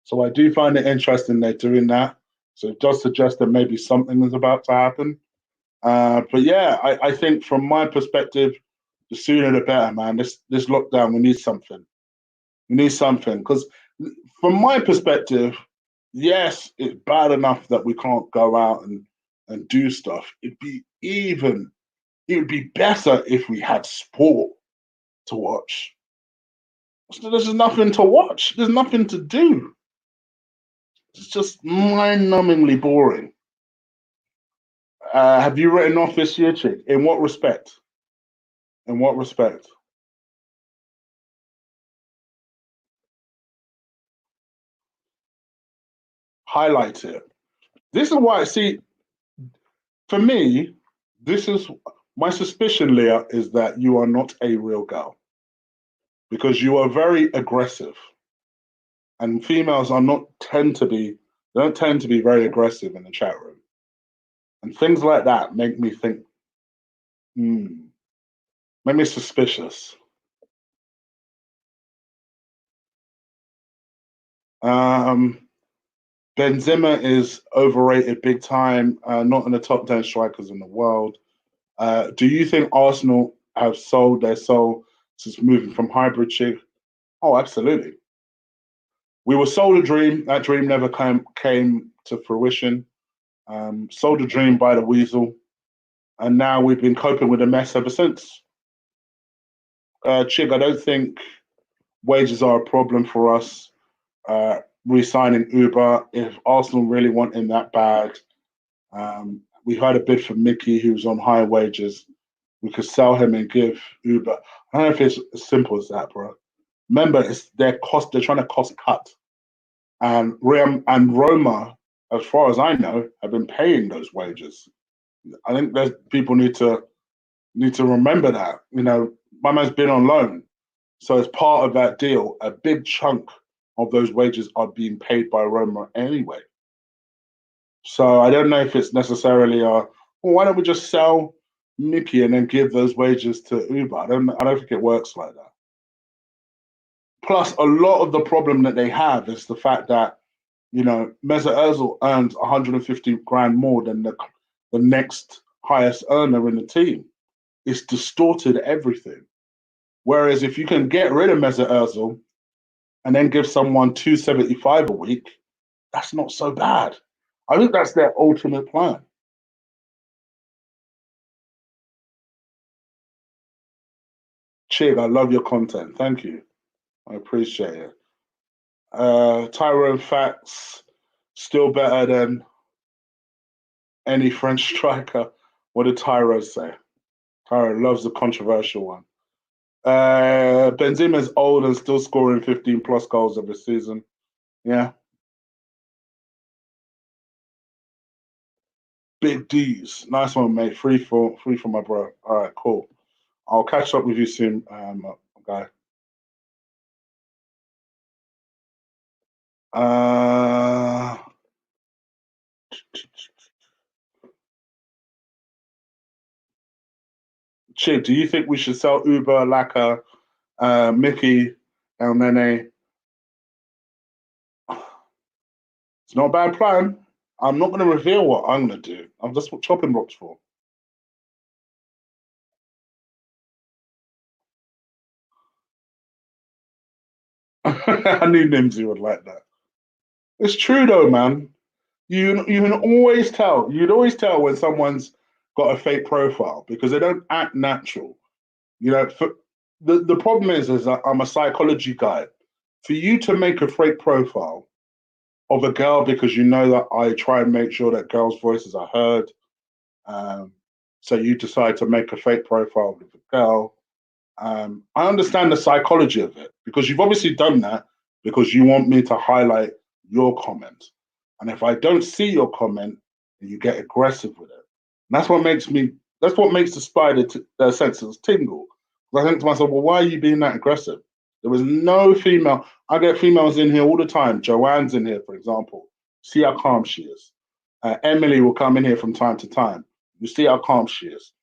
So I do find it interesting they're doing that. So it does suggest that maybe something is about to happen. But yeah, I think from my perspective, the sooner the better, man. This lockdown, we need something. We need something because, from my perspective, yes, it's bad enough that we can't go out and do stuff. It would be better if we had sport to watch. So there's nothing to watch. There's nothing to do. It's just mind-numbingly boring. Have you written off this year, Chick? In what respect? In what respect? Highlight it. This is why, see, for me, this is my suspicion, Leah, is that you are not a real girl because you are very aggressive, and females are not tend to be they don't tend to be very aggressive in the chat room, and things like that make me think, hmm, make me suspicious. Um, Benzema is overrated big time, not in the top 10 strikers in the world. Do you think Arsenal have sold their soul since moving from hybrid chick? Oh, absolutely. We were sold a dream. That dream never came to fruition. Sold a dream by the weasel, and now we've been coping with the mess ever since. Chig, I don't think wages are a problem for us. Re-signing Uber, if Arsenal really want him that bad, we had a bid for Mickey, who's on high wages. We could sell him and give Uber. I don't know if it's as simple as that, bro. Remember, it's their cost. They're trying to cost cut, and Roma, as far as I know, have been paying those wages. I think that people need to remember that. My man's been on loan, so as part of that deal, a big chunk of those wages are being paid by Roma anyway. So I don't know if it's necessarily well, why don't we just sell Mickey and then give those wages to Uber? I don't think it works like that. Plus, a lot of the problem that they have is the fact that Mesut Ozil earns 150 grand more than the next highest earner in the team. It's distorted everything. Whereas if you can get rid of Mesut Ozil and then give someone 275 a week, that's not so bad. I think that's their ultimate plan. Chig, I love your content. Thank you. I appreciate it. Tyrone Facts, still better than any French striker. What did Tyro say? Tyro loves the controversial one. Benzema's old and still scoring 15 plus goals every season. Yeah. Big D's. Nice one, mate. Free for my bro. All right, cool. I'll catch up with you soon, guy. Uh, Chick, do you think we should sell Uber like a Mickey El Nene? It's not a bad plan. I'm not going to reveal what I'm going to do. I'm just what chopping blocks for. I knew Nimsy would like that. It's true though, man. You can always tell. You'd always tell when someone's got a fake profile because they don't act natural. The problem is that I'm a psychology guy. For you to make a fake profile of a girl because you know that I try and make sure that girls' voices are heard. Um, so you decide to make a fake profile of a girl. I understand the psychology of it because you've obviously done that because you want me to highlight your comment. And if I don't see your comment, you get aggressive with it. And that's what makes the spider senses tingle. I think to myself, well, why are you being that aggressive? There was no female. I get females in here all the time. Joanne's in here, for example. See how calm she is. Emily will come in here from time to time. You see how calm she is.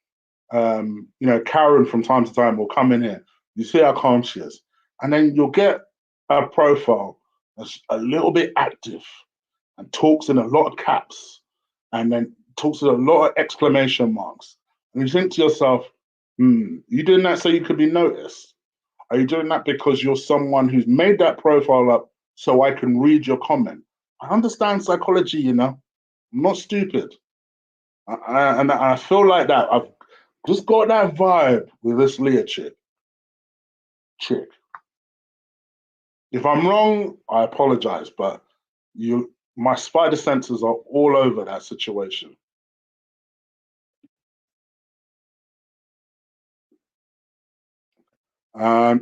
Karen from time to time will come in here. You see how calm she is. And then you'll get a profile that's a little bit active and talks in a lot of caps and then talks with a lot of exclamation marks. And you think to yourself, you doing that so you could be noticed? Are you doing that because you're someone who's made that profile up so I can read your comment? I understand psychology, I'm not stupid. And I feel like that. I've just got that vibe with this Leah chick. If I'm wrong, I apologize, but my spider senses are all over that situation.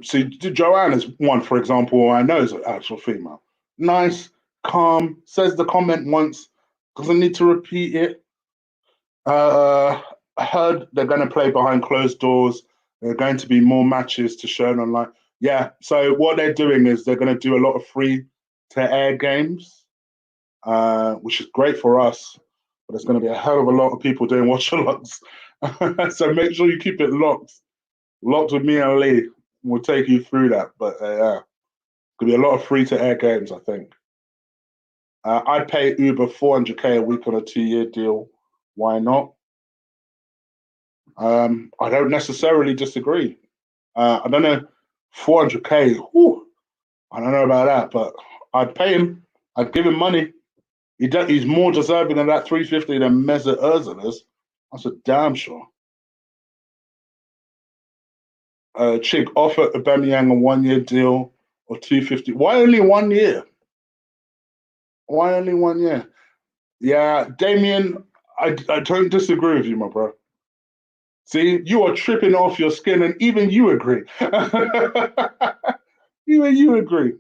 So Joanne is one, for example, I know is an actual female. Nice, calm, says the comment once, doesn't need to repeat it. I heard they're going to play behind closed doors. There are going to be more matches to show online. Yeah, so what they're doing is they're going to do a lot of free to air games, which is great for us, but there's going to be a hell of a lot of people doing watch alongs. So make sure you keep it locked with me and Lee. We'll take you through that. But yeah, could be a lot of free to air games, I think. I'd pay Uber 400k a week on a 2-year deal. Why not? I don't necessarily disagree. I don't know, 400k. Whew, I don't know about that, but I'd pay him. I'd give him money. He's more deserving of that 350 than Mesut Ozil is. That's a damn sure. Chick offered Aubameyang a 1-year deal or 250. Why only 1 year? Why only 1 year? Yeah, Damien, I don't disagree with you, my bro. See, you are tripping off your skin, and even you agree. Even you agree.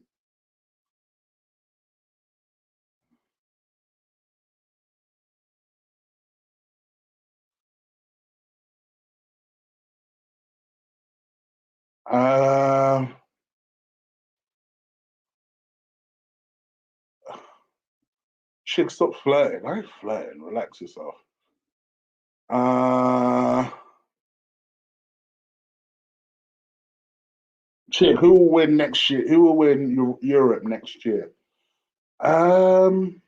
Uh, Chick, stop flirting. I ain't flirting. Relax yourself. Uh, Chick, who will win next year? Who will win Europe next year? Um,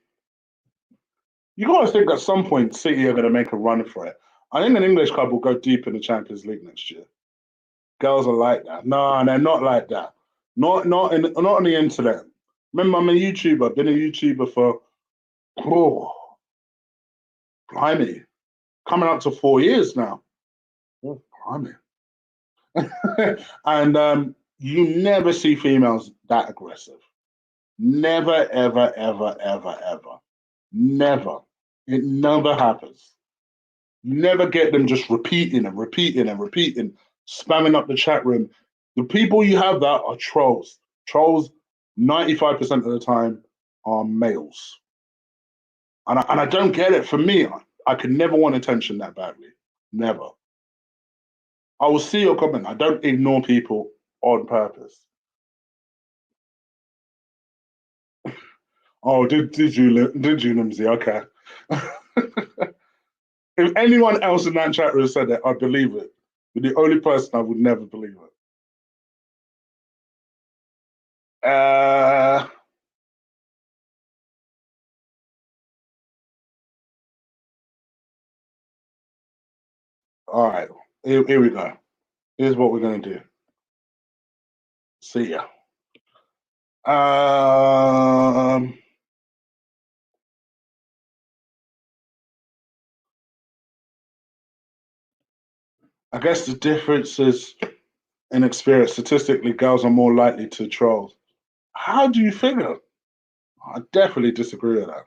you got to think at some point City are going to make a run for it. I think an English club will go deep in the Champions League next year. Girls are like that. No, they're not like that. Not on the internet. Remember, I'm a YouTuber. Been a YouTuber for blimey, coming up to 4 years now. Oh, blimey. And you never see females that aggressive. Never, ever, ever, ever, ever. Never. It never happens. You never get them just repeating and repeating and repeating, spamming up the chat room. The people you have that are trolls. Trolls, 95% of the time, are males. And I don't get it. For me, I could never want attention that badly. Never. I will see your comment. I don't ignore people on purpose. Oh, did you, Nimsy? Okay. If anyone else in that chat room said it, I believe it. But the only person I would never believe it. All right. Here we go. Here's what we're gonna do. See ya. I guess the difference is in experience. Statistically, girls are more likely to troll. How do you figure? I definitely disagree with that.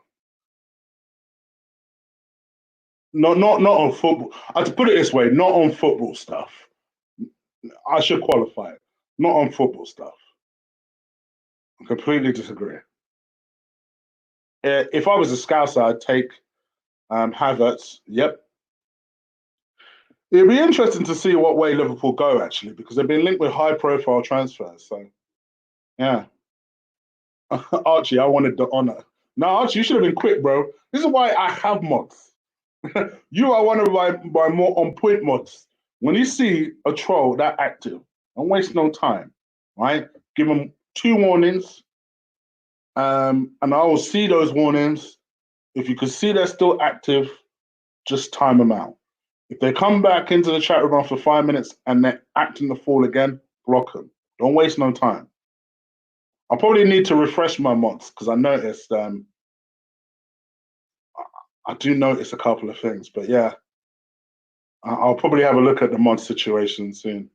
Not on football. I to put it this way, not on football stuff. I should qualify it. Not on football stuff. I completely disagree. If I was a scouser, I'd take Havertz. Yep. It'd be interesting to see what way Liverpool go actually, because they've been linked with high-profile transfers. So Yeah. Archie, I wanted the honor. No, Archie, you should have been quick, bro. This is why I have mods. You are one of my more on point mods. When you see a troll that active, don't waste no time, right? Give them 2 warnings, and I will see those warnings. If you can see they're still active, just time them out. If they come back into the chat room after 5 minutes and they're acting the fool again, block them. Don't waste no time. I probably need to refresh my mods because I noticed I do notice a couple of things, but yeah, I'll probably have a look at the mod situation soon.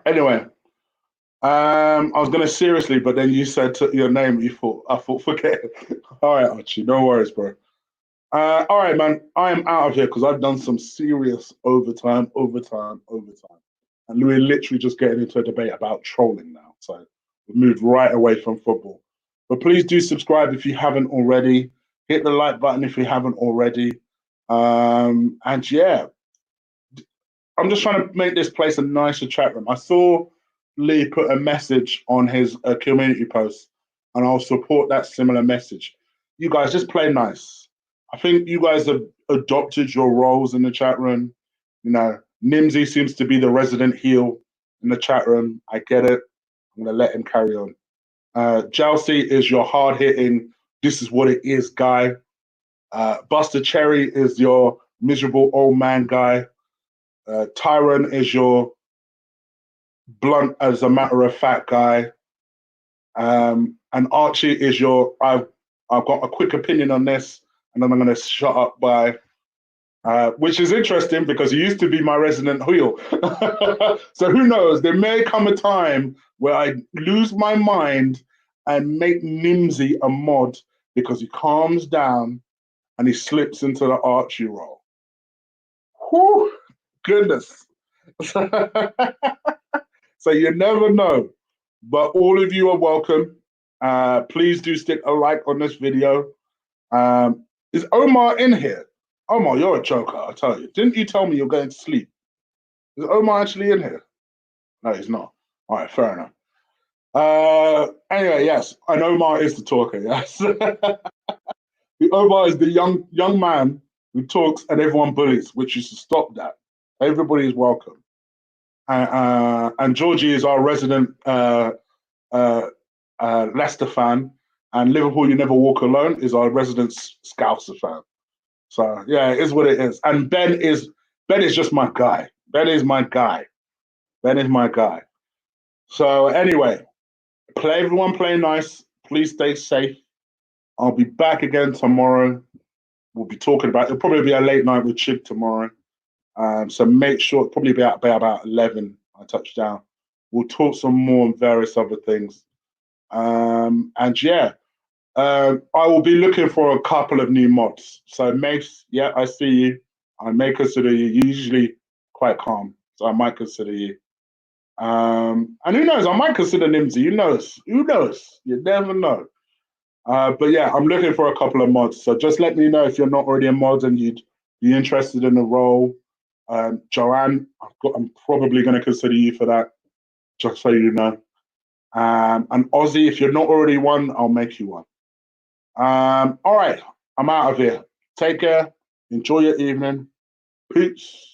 Anyway, I was gonna seriously, but then you said your name. I thought forget it. All right, Archie, no worries, bro. All right, man. I am out of here because I've done some serious overtime, and we're literally just getting into a debate about trolling now. So we've moved right away from football. But please do subscribe if you haven't already. Hit the like button if you haven't already. And yeah, I'm just trying to make this place a nicer chat room. I saw Lee put a message on his community post, and I'll support that similar message. You guys just play nice. I think you guys have adopted your roles in the chat room. You know, Nimsy seems to be the resident heel in the chat room. I get it. I'm going to let him carry on. Chelsea is your hard hitting, this is what it is guy. Buster Cherry is your miserable old man guy. Tyron is your blunt as a matter of fact guy. And Archie is your I've got a quick opinion on this, and then I'm going to shut up by. Which is interesting because he used to be my resident heel. So who knows? There may come a time where I lose my mind and make Nimsy a mod because he calms down and he slips into the Archie role. Whew, goodness. So you never know. But all of you are welcome. Please do stick a like on this video. Is Omar in here? Omar, you're a joker, I tell you. Didn't you tell me you're going to sleep? Is Omar actually in here? No, he's not. All right, fair enough. Anyway, yes, and Omar is the talker, yes. Omar is the young man who talks and everyone bullies, which is to stop that. Everybody is welcome. And Georgie is our resident uh, Leicester fan, and Liverpool You Never Walk Alone is our resident Scouser fan. So yeah, it is what it is. And Ben is just my guy. Ben is my guy. Ben is my guy. So anyway, everyone play nice. Please stay safe. I'll be back again tomorrow. We'll be talking about it'll probably be a late night with Chig tomorrow. So make sure it'll probably be about 11. I touch down. We'll talk some more on various other things. And yeah, I will be looking for a couple of new mods. So Mace, yeah, I see you. I may consider you. You're usually quite calm, so I might consider you. And who knows? I might consider Nimsy. Who knows? Who knows? You never know. But yeah, I'm looking for a couple of mods. So just let me know if you're not already a mod and you'd be interested in the role. Joanne, I'm probably going to consider you for that, just so you know. And Ozzy, if you're not already one, I'll make you one. All right, I'm out of here. Take care. Enjoy your evening. Peace.